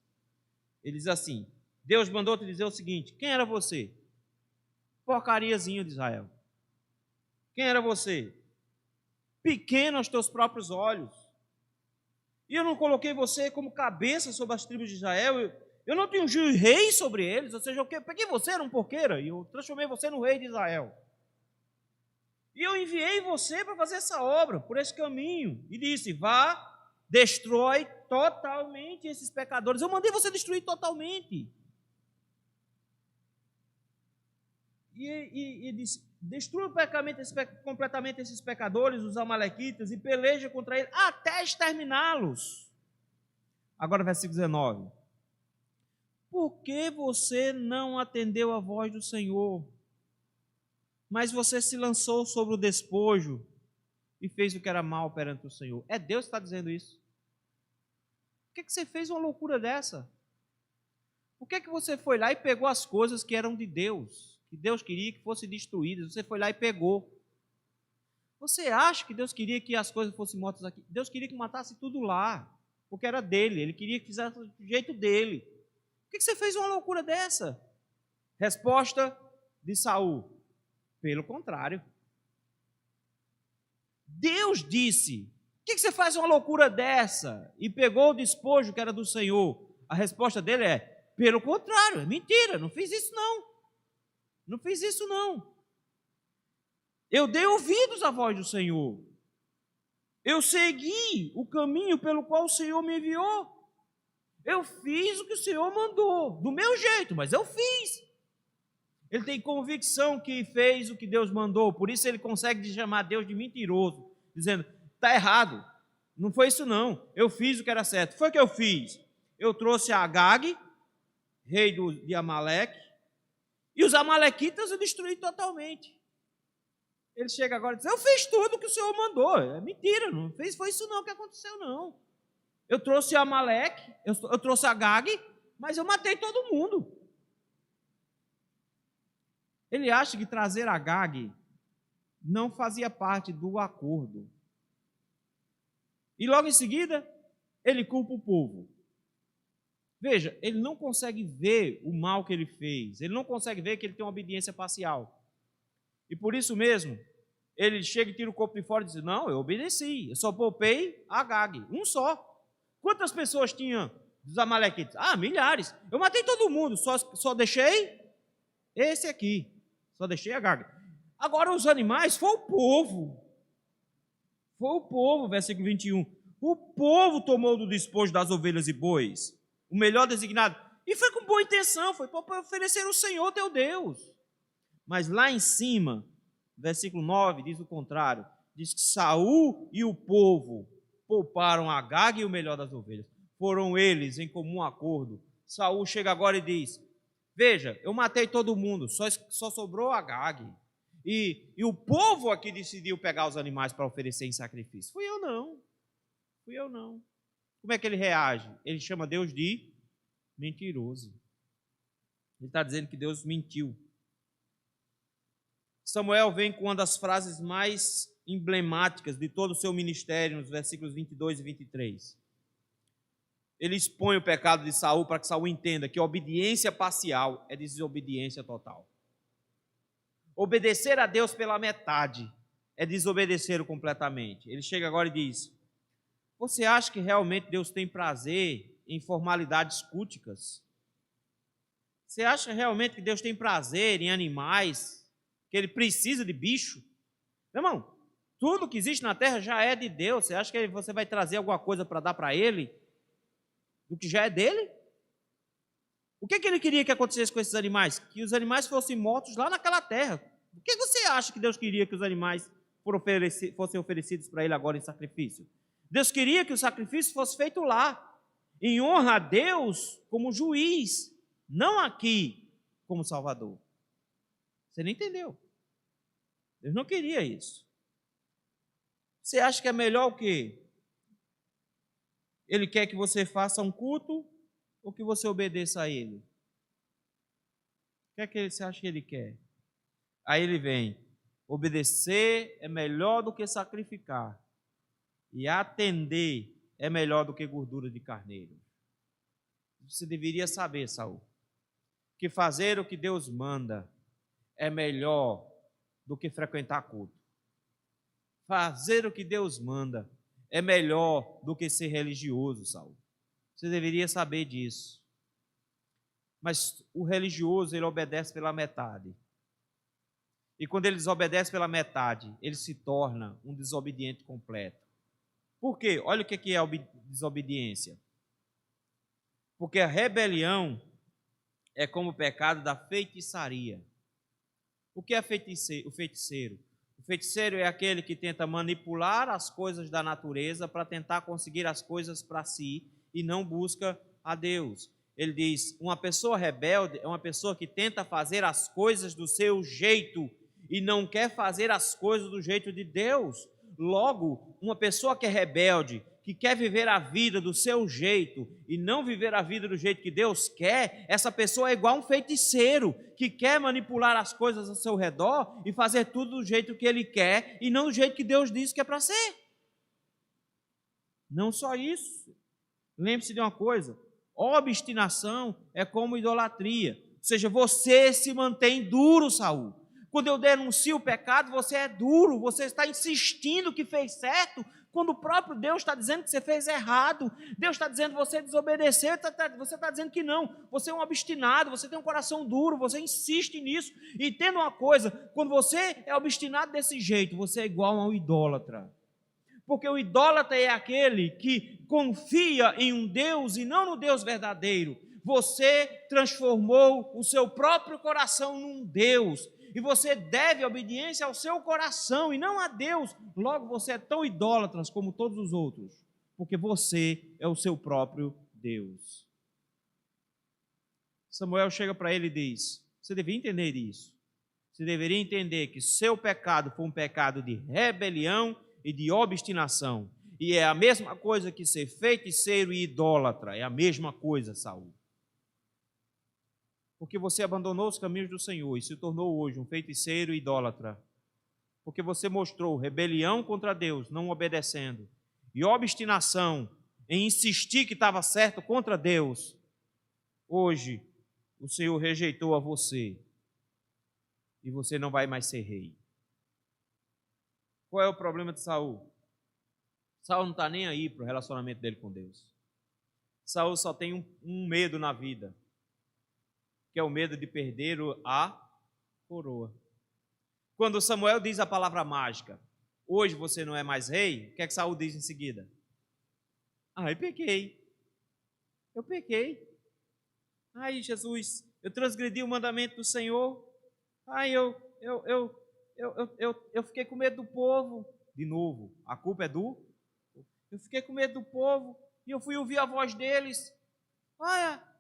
Ele diz assim, Deus mandou te dizer o seguinte, quem era você? Porcariazinho de Israel. Quem era você? Pequeno aos teus próprios olhos. E eu não coloquei você como cabeça sobre as tribos de Israel. Eu não te ungi rei sobre eles. Ou seja, eu peguei você, era um porqueira, e eu transformei você no rei de Israel. E eu enviei você para fazer essa obra, por esse caminho. E disse, vá, destrói totalmente esses pecadores. Eu mandei você destruir totalmente. E disse, destrua completamente esses pecadores, os amalequitas, e peleja contra eles, até exterminá-los. Agora, versículo 19. Por que você não atendeu a voz do Senhor? Mas você se lançou sobre o despojo e fez o que era mal perante o Senhor. É Deus que está dizendo isso. Por que você fez uma loucura dessa? Por que você foi lá e pegou as coisas que eram de Deus, que Deus queria que fossem destruídas? Você foi lá e pegou. Você acha que Deus queria que as coisas fossem mortas aqui? Deus queria que matasse tudo lá, porque era dele. Ele queria que fizesse do jeito dele. Por que você fez uma loucura dessa? Resposta de Saul. Pelo contrário. Deus disse, por que você faz uma loucura dessa? E pegou o despojo que era do Senhor. A resposta dele é, pelo contrário, é mentira, não fiz isso não. Não fiz isso não. Eu dei ouvidos à voz do Senhor. Eu segui o caminho pelo qual o Senhor me enviou. Eu fiz o que o Senhor mandou, do meu jeito, mas eu fiz. Ele tem convicção que fez o que Deus mandou, por isso ele consegue chamar Deus de mentiroso, dizendo, está errado, não foi isso não, eu fiz o que era certo. Foi o que eu fiz. Eu trouxe Agag, rei de Amaleque, e os amalequitas eu destruí totalmente. Ele chega agora e diz, eu fiz tudo o que o Senhor mandou. É mentira, não fez, foi isso não que aconteceu não. Eu trouxe Amaleque, eu trouxe Agag, mas eu matei todo mundo. Ele acha que trazer Agag não fazia parte do acordo. E logo em seguida, ele culpa o povo. Veja, ele não consegue ver o mal que ele fez. Ele não consegue ver que ele tem uma obediência parcial. E por isso mesmo, ele chega e tira o corpo de fora e diz, não, eu obedeci, eu só poupei Agag, um só. Quantas pessoas tinham dos amalequitas? milhares. Eu matei todo mundo, só deixei esse aqui. Só deixei Agag. Agora os animais, foi o povo. Foi o povo, versículo 21. O povo tomou do despojo das ovelhas e bois, o melhor designado, e foi com boa intenção, foi para oferecer ao Senhor teu Deus. Mas lá em cima, versículo 9, diz o contrário. Diz que Saul e o povo pouparam Agag e o melhor das ovelhas. Foram eles em comum acordo. Saul chega agora e diz, veja, eu matei todo mundo, só sobrou Agag. e o povo aqui decidiu pegar os animais para oferecer em sacrifício. Fui eu não. Como é que ele reage? Ele chama Deus de mentiroso. Ele está dizendo que Deus mentiu. Samuel vem com uma das frases mais emblemáticas de todo o seu ministério, nos versículos 22 e 23. Ele expõe o pecado de Saul para que Saul entenda que obediência parcial é desobediência total. Obedecer a Deus pela metade é desobedecer completamente. Ele chega agora e diz: você acha que realmente Deus tem prazer em formalidades culticas? Você acha realmente que Deus tem prazer em animais? Que Ele precisa de bicho? Meu irmão, tudo que existe na terra já é de Deus. Você acha que você vai trazer alguma coisa para dar para Ele do que já é dele? O que Ele queria que acontecesse com esses animais? Que os animais fossem mortos lá naquela terra. O que você acha que Deus queria que os animais fossem oferecidos para Ele agora em sacrifício? Deus queria que o sacrifício fosse feito lá, em honra a Deus como juiz, não aqui como salvador. Você não entendeu. Deus não queria isso. Você acha que é melhor o quê? Ele quer que você faça um culto ou que você obedeça a Ele? O que você acha que Ele quer? Aí ele vem: obedecer é melhor do que sacrificar, e atender é melhor do que gordura de carneiro. Você deveria saber, Saul, que fazer o que Deus manda é melhor do que frequentar culto. Fazer o que Deus manda é melhor do que ser religioso, Saul. Você deveria saber disso. Mas o religioso, ele obedece pela metade. E quando ele desobedece pela metade, ele se torna um desobediente completo. Por quê? Olha o que é desobediência. Porque a rebelião é como o pecado da feitiçaria. O que é o feiticeiro? O feiticeiro é aquele que tenta manipular as coisas da natureza para tentar conseguir as coisas para si e não busca a Deus. Ele diz: uma pessoa rebelde é uma pessoa que tenta fazer as coisas do seu jeito e não quer fazer as coisas do jeito de Deus. Logo, uma pessoa que é rebelde, que quer viver a vida do seu jeito e não viver a vida do jeito que Deus quer, essa pessoa é igual a um feiticeiro que quer manipular as coisas ao seu redor e fazer tudo do jeito que ele quer e não do jeito que Deus disse que é para ser. Não só isso. Lembre-se de uma coisa: obstinação é como idolatria. Ou seja, você se mantém duro, Saul. Quando eu denuncio o pecado, você é duro, você está insistindo que fez certo, quando o próprio Deus está dizendo que você fez errado. Deus está dizendo que você desobedeceu, você está dizendo que não. Você é um obstinado, você tem um coração duro, você insiste nisso. E entenda uma coisa: quando você é obstinado desse jeito, você é igual a um idólatra. Porque o idólatra é aquele que confia em um Deus e não no Deus verdadeiro. Você transformou o seu próprio coração num Deus. E você deve obediência ao seu coração e não a Deus. Logo, você é tão idólatra como todos os outros, porque você é o seu próprio Deus. Samuel chega para ele e diz: você deveria entender isso. Você deveria entender que seu pecado foi um pecado de rebelião e de obstinação. E é a mesma coisa que ser feiticeiro e idólatra. É a mesma coisa, Saul. Porque você abandonou os caminhos do Senhor e se tornou hoje um feiticeiro e idólatra. Porque você mostrou rebelião contra Deus, não obedecendo, e obstinação em insistir que estava certo contra Deus. Hoje, o Senhor rejeitou a você e você não vai mais ser rei. Qual é o problema de Saul? Saul não está nem aí para o relacionamento dele com Deus. Saul só tem um medo na vida, que é o medo de perder a coroa. Quando Samuel diz a palavra mágica: hoje você não é mais rei, o que é que Saul diz em seguida? Eu pequei. Eu pequei. Jesus, eu transgredi o mandamento do Senhor. Eu fiquei com medo do povo. De novo, a culpa é do... Eu fiquei com medo do povo e eu fui ouvir a voz deles.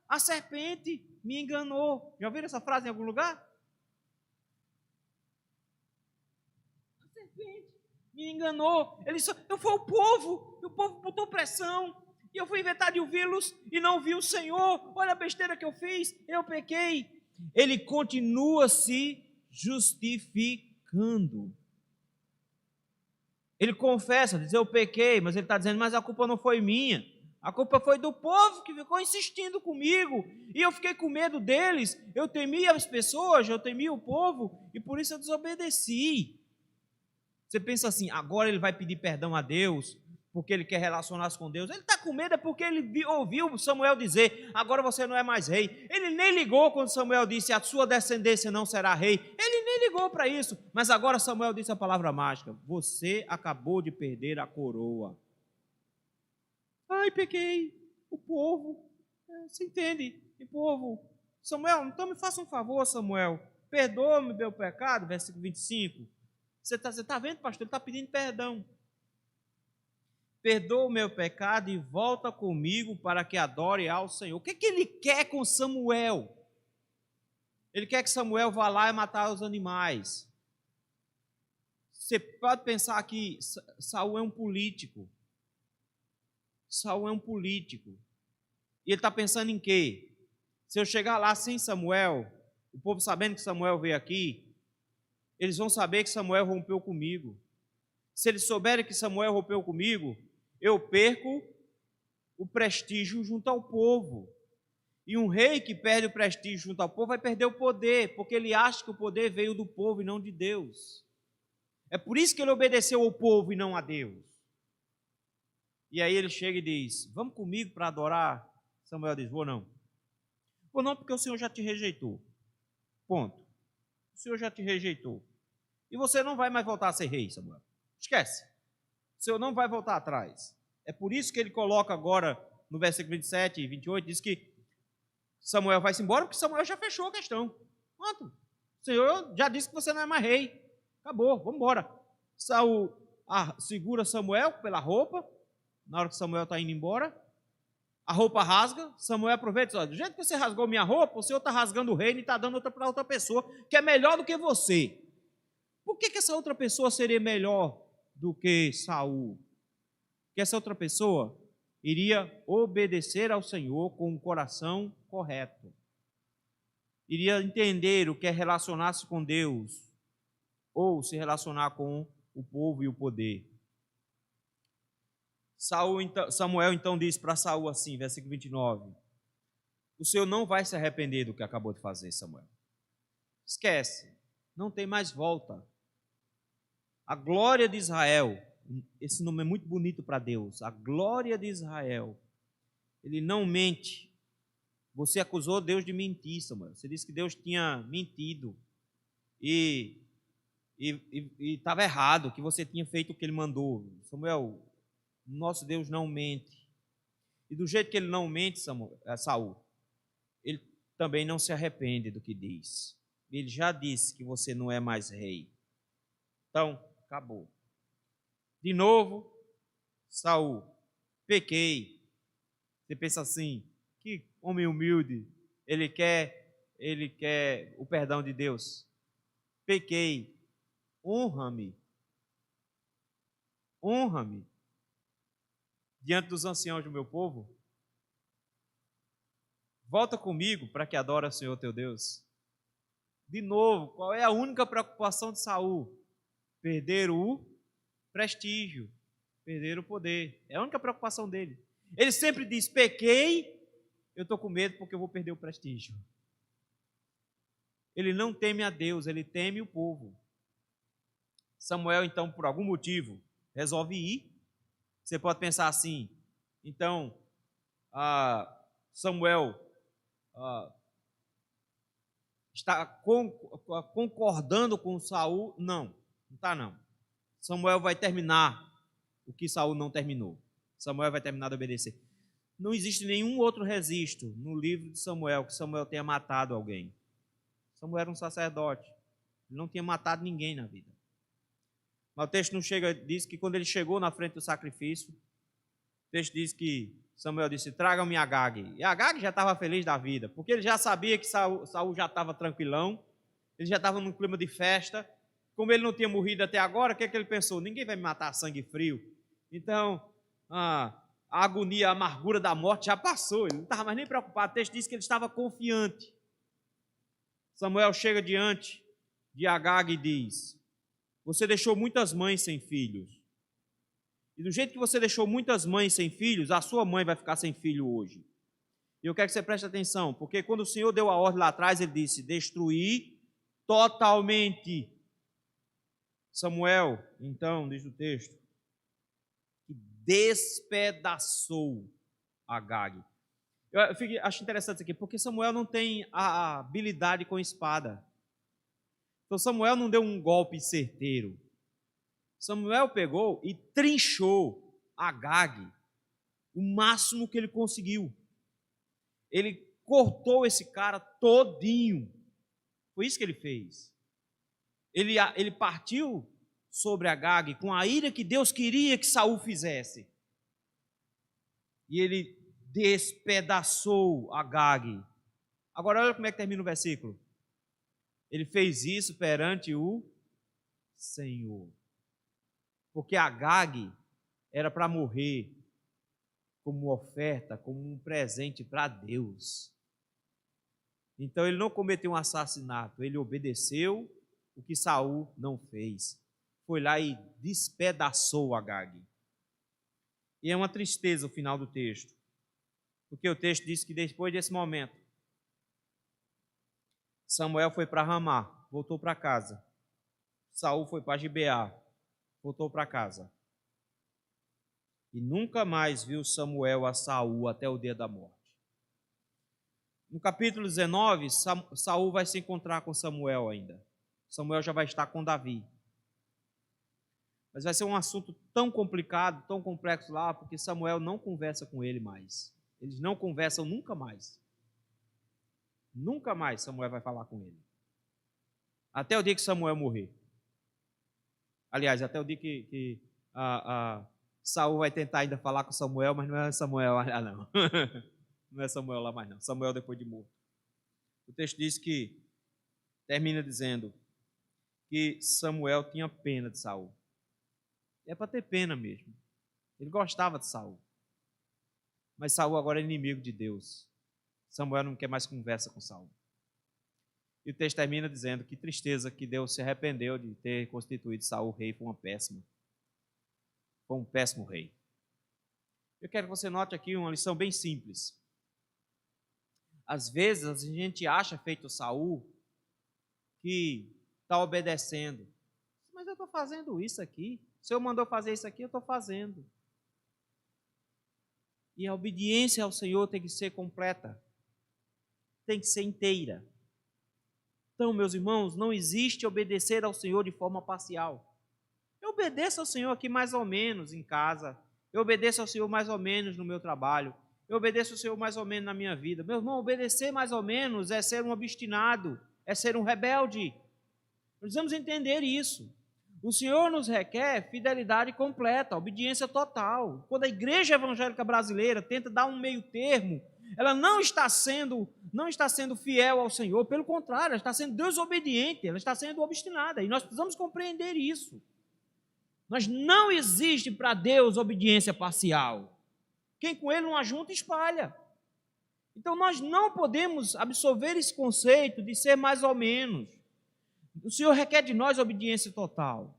A serpente me enganou. Já ouviram essa frase em algum lugar? serpente me enganou. Ele disse, foi o povo botou pressão, e eu fui inventar de ouvi-los e não vi o Senhor. Olha a besteira que eu fiz, eu pequei. Ele continua se justificando. Ele confessa, diz, eu pequei, mas ele está dizendo, mas a culpa não foi minha. A culpa foi do povo que ficou insistindo comigo. E eu fiquei com medo deles. Eu temia as pessoas, eu temia o povo, e por isso eu desobedeci. Você pensa assim, agora ele vai pedir perdão a Deus, porque ele quer relacionar-se com Deus. Ele está com medo é porque ele ouviu Samuel dizer, agora você não é mais rei. Ele nem ligou quando Samuel disse, a sua descendência não será rei. Ele nem ligou para isso. Mas agora Samuel disse a palavra mágica, você acabou de perder a coroa. Ai, pequei, o povo, você entende, o povo. Samuel, então me faça um favor, Samuel, perdoa-me meu pecado, versículo 25. Você está vendo, pastor, ele está pedindo perdão. Perdoa o meu pecado e volta comigo para que adore ao Senhor. O que ele quer com Samuel? Ele quer que Samuel vá lá e matar os animais. Você pode pensar que Saul é um político. Saul é um político. E ele está pensando em quê? Se eu chegar lá sem Samuel, o povo sabendo que Samuel veio aqui, eles vão saber que Samuel rompeu comigo. Se eles souberem que Samuel rompeu comigo, eu perco o prestígio junto ao povo. E um rei que perde o prestígio junto ao povo vai perder o poder, porque ele acha que o poder veio do povo e não de Deus. É por isso que ele obedeceu ao povo e não a Deus. E aí ele chega e diz, vamos comigo para adorar? Samuel diz, vou não. Vou não porque o Senhor já te rejeitou. Ponto. O Senhor já te rejeitou. E você não vai mais voltar a ser rei, Samuel. Esquece. O Senhor não vai voltar atrás. É por isso que ele coloca agora, no versículo 27 e 28, diz que Samuel vai-se embora, porque Samuel já fechou a questão. Pronto. O Senhor já disse que você não é mais rei. Acabou, vamos embora. Saul segura Samuel pela roupa, na hora que Samuel está indo embora. A roupa rasga, Samuel aproveita e diz, do jeito que você rasgou minha roupa, o Senhor está rasgando o reino e está dando outra para outra pessoa, que é melhor do que você. Por que essa outra pessoa seria melhor do que Saul? Porque essa outra pessoa iria obedecer ao Senhor com o coração correto. Iria entender o que é relacionar-se com Deus ou se relacionar com o povo e o poder. Samuel então disse para Saul assim, versículo 29, o Senhor não vai se arrepender do que acabou de fazer, Samuel. Esquece, não tem mais volta. A glória de Israel, esse nome é muito bonito para Deus, a glória de Israel, ele não mente. Você acusou Deus de mentir, Samuel. Você disse que Deus tinha mentido e estava errado, que você tinha feito o que ele mandou. Samuel, nosso Deus não mente. E do jeito que ele não mente, Saul, ele também não se arrepende do que diz. Ele já disse que você não é mais rei. Então, acabou. De novo, Saul, pequei. Você pensa assim, que homem humilde, ele quer o perdão de Deus. Pequei, honra-me diante dos anciãos do meu povo. Volta comigo para que adore o Senhor teu Deus. De novo, qual é a única preocupação de Saul? Perder o prestígio, perder o poder. É a única preocupação dele. Ele sempre diz, pequei, eu estou com medo porque eu vou perder o prestígio. Ele não teme a Deus, ele teme o povo. Samuel, então, por algum motivo, resolve ir. Você pode pensar assim, então, Samuel está concordando com Saul? Não está não. Samuel vai terminar o que Saul não terminou. Samuel vai terminar de obedecer. Não existe nenhum outro registro no livro de Samuel que Samuel tenha matado alguém. Samuel era um sacerdote. Ele não tinha matado ninguém na vida. Mas o texto não diz que quando ele chegou na frente do sacrifício, o texto diz que Samuel disse, tragam-me Agag. E Agag já estava feliz da vida, porque ele já sabia que Saul já estava tranquilão, ele já estava num clima de festa. como ele não tinha morrido até agora, o que é que ele pensou? Ninguém vai me matar a sangue frio. Então, a agonia, a amargura da morte já passou, ele não estava mais nem preocupado. O texto diz que ele estava confiante. Samuel chega diante de Agag e diz: você deixou muitas mães sem filhos. E do jeito que você deixou muitas mães sem filhos, a sua mãe vai ficar sem filho hoje. E eu quero que você preste atenção, porque quando o Senhor deu a ordem lá atrás, ele disse: destruir totalmente. Samuel, então, diz o texto, que despedaçou Agag. Eu acho interessante isso aqui, porque Samuel não tem a habilidade com espada. Então Samuel não deu um golpe certeiro. Samuel pegou e trinchou Agag o máximo que ele conseguiu. Ele cortou esse cara todinho. Foi isso que ele fez. Ele partiu sobre Agag com a ira que Deus queria que Saul fizesse. E ele despedaçou Agag. Agora olha como é que termina o versículo. Ele fez isso perante o Senhor. Porque Agag era para morrer como oferta, como um presente para Deus. Então ele não cometeu um assassinato, ele obedeceu o que Saul não fez. Foi lá e despedaçou Agag. E é uma tristeza o final do texto. Porque o texto diz que depois desse momento, Samuel foi para Ramá, voltou para casa. Saul foi para Gibeá, voltou para casa. E nunca mais viu Samuel a Saul até o dia da morte. No capítulo 19, Saul vai se encontrar com Samuel ainda. Samuel já vai estar com Davi. Mas vai ser um assunto tão complicado, tão complexo lá, porque Samuel não conversa com ele mais. Eles não conversam nunca mais. Nunca mais Samuel vai falar com ele. Até o dia que Samuel morrer. Aliás, até o dia que Saul vai tentar ainda falar com Samuel, mas não é Samuel lá não. Não é Samuel lá mais não. Samuel depois de morto. O texto diz que, termina dizendo que Samuel tinha pena de Saul. É para ter pena mesmo. Ele gostava de Saul. Mas Saul agora é inimigo de Deus. Samuel não quer mais conversa com Saul. E o texto termina dizendo que tristeza que Deus se arrependeu de ter constituído Saul rei. Foi um péssimo rei. Eu quero que você note aqui uma lição bem simples. Às vezes a gente acha, feito Saul, que está obedecendo. Mas eu estou fazendo isso aqui. O Senhor mandou fazer isso aqui, eu estou fazendo. E a obediência ao Senhor tem que ser completa. Tem que ser inteira. Então, meus irmãos, não existe obedecer ao Senhor de forma parcial. Eu obedeço ao Senhor aqui mais ou menos em casa. Eu obedeço ao Senhor mais ou menos no meu trabalho. Eu obedeço ao Senhor mais ou menos na minha vida. Meu irmão, obedecer mais ou menos é ser um obstinado, é ser um rebelde. Precisamos entender isso. O Senhor nos requer fidelidade completa, obediência total. Quando a igreja evangélica brasileira tenta dar um meio termo, ela não está sendo fiel ao Senhor, pelo contrário, ela está sendo desobediente, ela está sendo obstinada, e nós precisamos compreender isso. Mas não existe para Deus obediência parcial. Quem com Ele não ajunta, espalha. Então nós não podemos absorver esse conceito de ser mais ou menos. O Senhor requer de nós obediência total.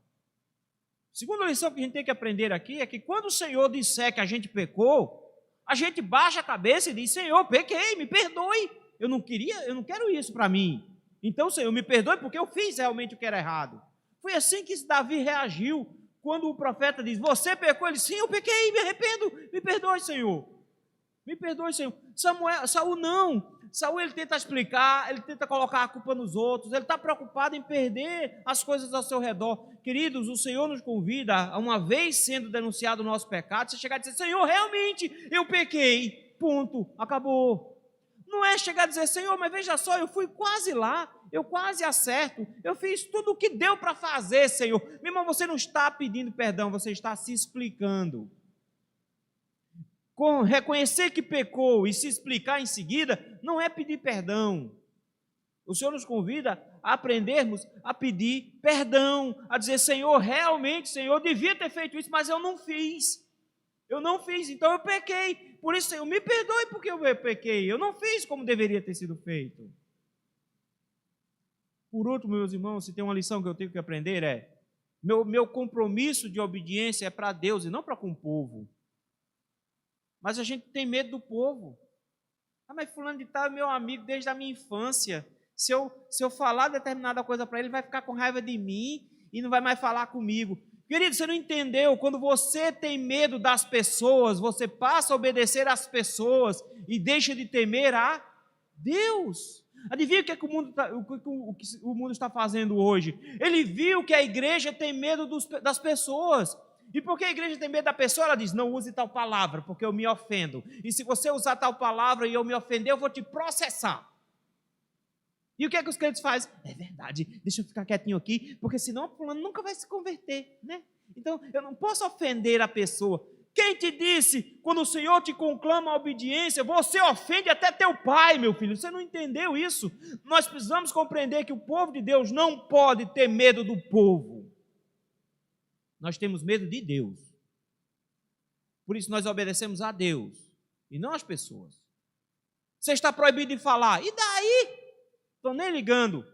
A segunda lição que a gente tem que aprender aqui é que quando o Senhor disser que a gente pecou, a gente baixa a cabeça e diz: Senhor, pequei, me perdoe. Eu não quero isso para mim. Então, Senhor, me perdoe porque eu fiz realmente o que era errado. Foi assim que Davi reagiu quando o profeta diz: você pecou? Ele: sim, eu pequei, me arrependo, me perdoe, Senhor. Me perdoe, Senhor. Saul não. Saul, ele tenta explicar, ele tenta colocar a culpa nos outros, ele está preocupado em perder as coisas ao seu redor. Queridos, o Senhor nos convida, uma vez sendo denunciado o nosso pecado, você chegar e dizer: Senhor, realmente eu pequei, ponto, acabou. Não é chegar a dizer: Senhor, mas veja só, eu fui quase lá, eu quase acerto, eu fiz tudo o que deu para fazer, Senhor. Meu irmão, você não está pedindo perdão, você está se explicando. Reconhecer que pecou e se explicar em seguida, não é pedir perdão. O Senhor nos convida a aprendermos a pedir perdão, a dizer, Senhor, realmente, Senhor, eu devia ter feito isso, mas eu não fiz. Eu não fiz, então eu pequei. Por isso, Senhor, me perdoe porque eu pequei. Eu não fiz como deveria ter sido feito. Por último, meus irmãos, se tem uma lição que eu tenho que aprender meu compromisso de obediência é para Deus e não para com o povo. Mas a gente tem medo do povo. Mas fulano de tal é meu amigo desde a minha infância. Se eu falar determinada coisa para ele, ele vai ficar com raiva de mim e não vai mais falar comigo. Querido, você não entendeu? Quando você tem medo das pessoas, você passa a obedecer às pessoas e deixa de temer a Deus. Adivinha o que o mundo está fazendo hoje? Ele viu que a igreja tem medo das pessoas. E porque a igreja tem medo da pessoa, ela diz, não use tal palavra, porque eu me ofendo. E se você usar tal palavra e eu me ofender, eu vou te processar. E o que é que os crentes fazem? É verdade, deixa eu ficar quietinho aqui, porque senão o fulano nunca vai se converter, né? Então, eu não posso ofender a pessoa. Quem te disse, quando o Senhor te conclama a obediência, você ofende até teu pai, meu filho. Você não entendeu isso? Nós precisamos compreender que o povo de Deus não pode ter medo do povo. Nós temos medo de Deus. Por isso nós obedecemos a Deus e não às pessoas. Você está proibido de falar. E daí? Estou nem ligando.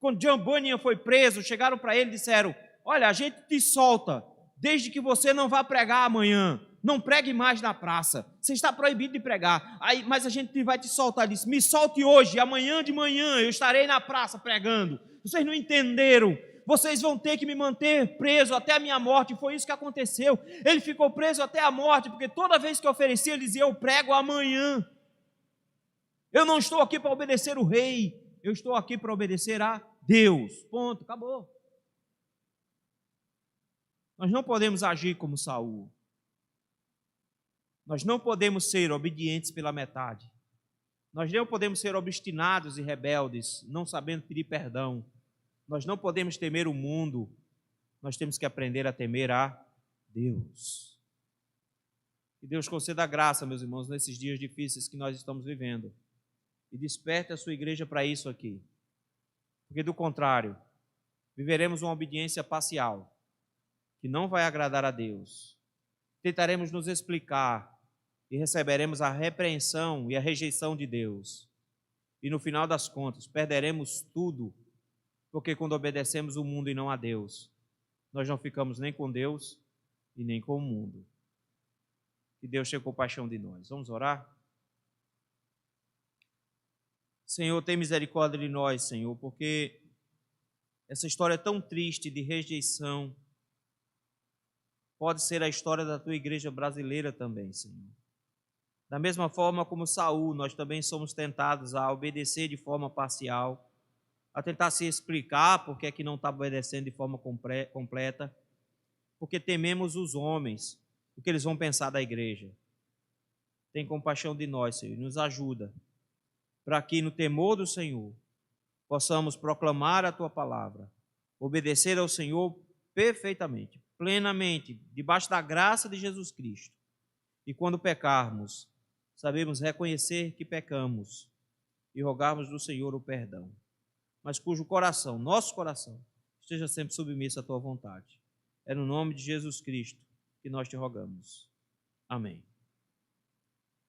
Quando John Bunyan foi preso, chegaram para ele e disseram, olha, a gente te solta, desde que você não vá pregar amanhã. Não pregue mais na praça. Você está proibido de pregar. Aí, mas a gente vai te soltar. Ele disse, me solte hoje, amanhã de manhã eu estarei na praça pregando. Vocês não entenderam. Vocês vão ter que me manter preso até a minha morte. E foi isso que aconteceu. Ele ficou preso até a morte, porque toda vez que eu oferecia, ele dizia, eu prego amanhã. Eu não estou aqui para obedecer o rei. Eu estou aqui para obedecer a Deus. Ponto, acabou. Nós não podemos agir como Saul. Nós não podemos ser obedientes pela metade. Nós não podemos ser obstinados e rebeldes, não sabendo pedir perdão. Nós não podemos temer o mundo. Nós temos que aprender a temer a Deus. Que Deus conceda graça, meus irmãos, nesses dias difíceis que nós estamos vivendo. E desperte a sua igreja para isso aqui. Porque, do contrário, viveremos uma obediência parcial, que não vai agradar a Deus. Tentaremos nos explicar e receberemos a repreensão e a rejeição de Deus. E, no final das contas, perderemos tudo, porque quando obedecemos o mundo e não a Deus, nós não ficamos nem com Deus e nem com o mundo. Que Deus tenha compaixão de nós. Vamos orar? Senhor, tem misericórdia de nós, Senhor, porque essa história tão triste de rejeição pode ser a história da tua igreja brasileira também, Senhor. Da mesma forma como Saul, nós também somos tentados a obedecer de forma parcial, a tentar se explicar porque é que não está obedecendo de forma completa, porque tememos os homens, o que eles vão pensar da igreja. Tem compaixão de nós, Senhor, e nos ajuda, para que no temor do Senhor possamos proclamar a tua palavra, obedecer ao Senhor perfeitamente, plenamente, debaixo da graça de Jesus Cristo. E quando pecarmos, sabemos reconhecer que pecamos e rogarmos do Senhor o perdão, mas cujo coração, nosso coração, esteja sempre submisso à tua vontade. É no nome de Jesus Cristo que nós te rogamos. Amém.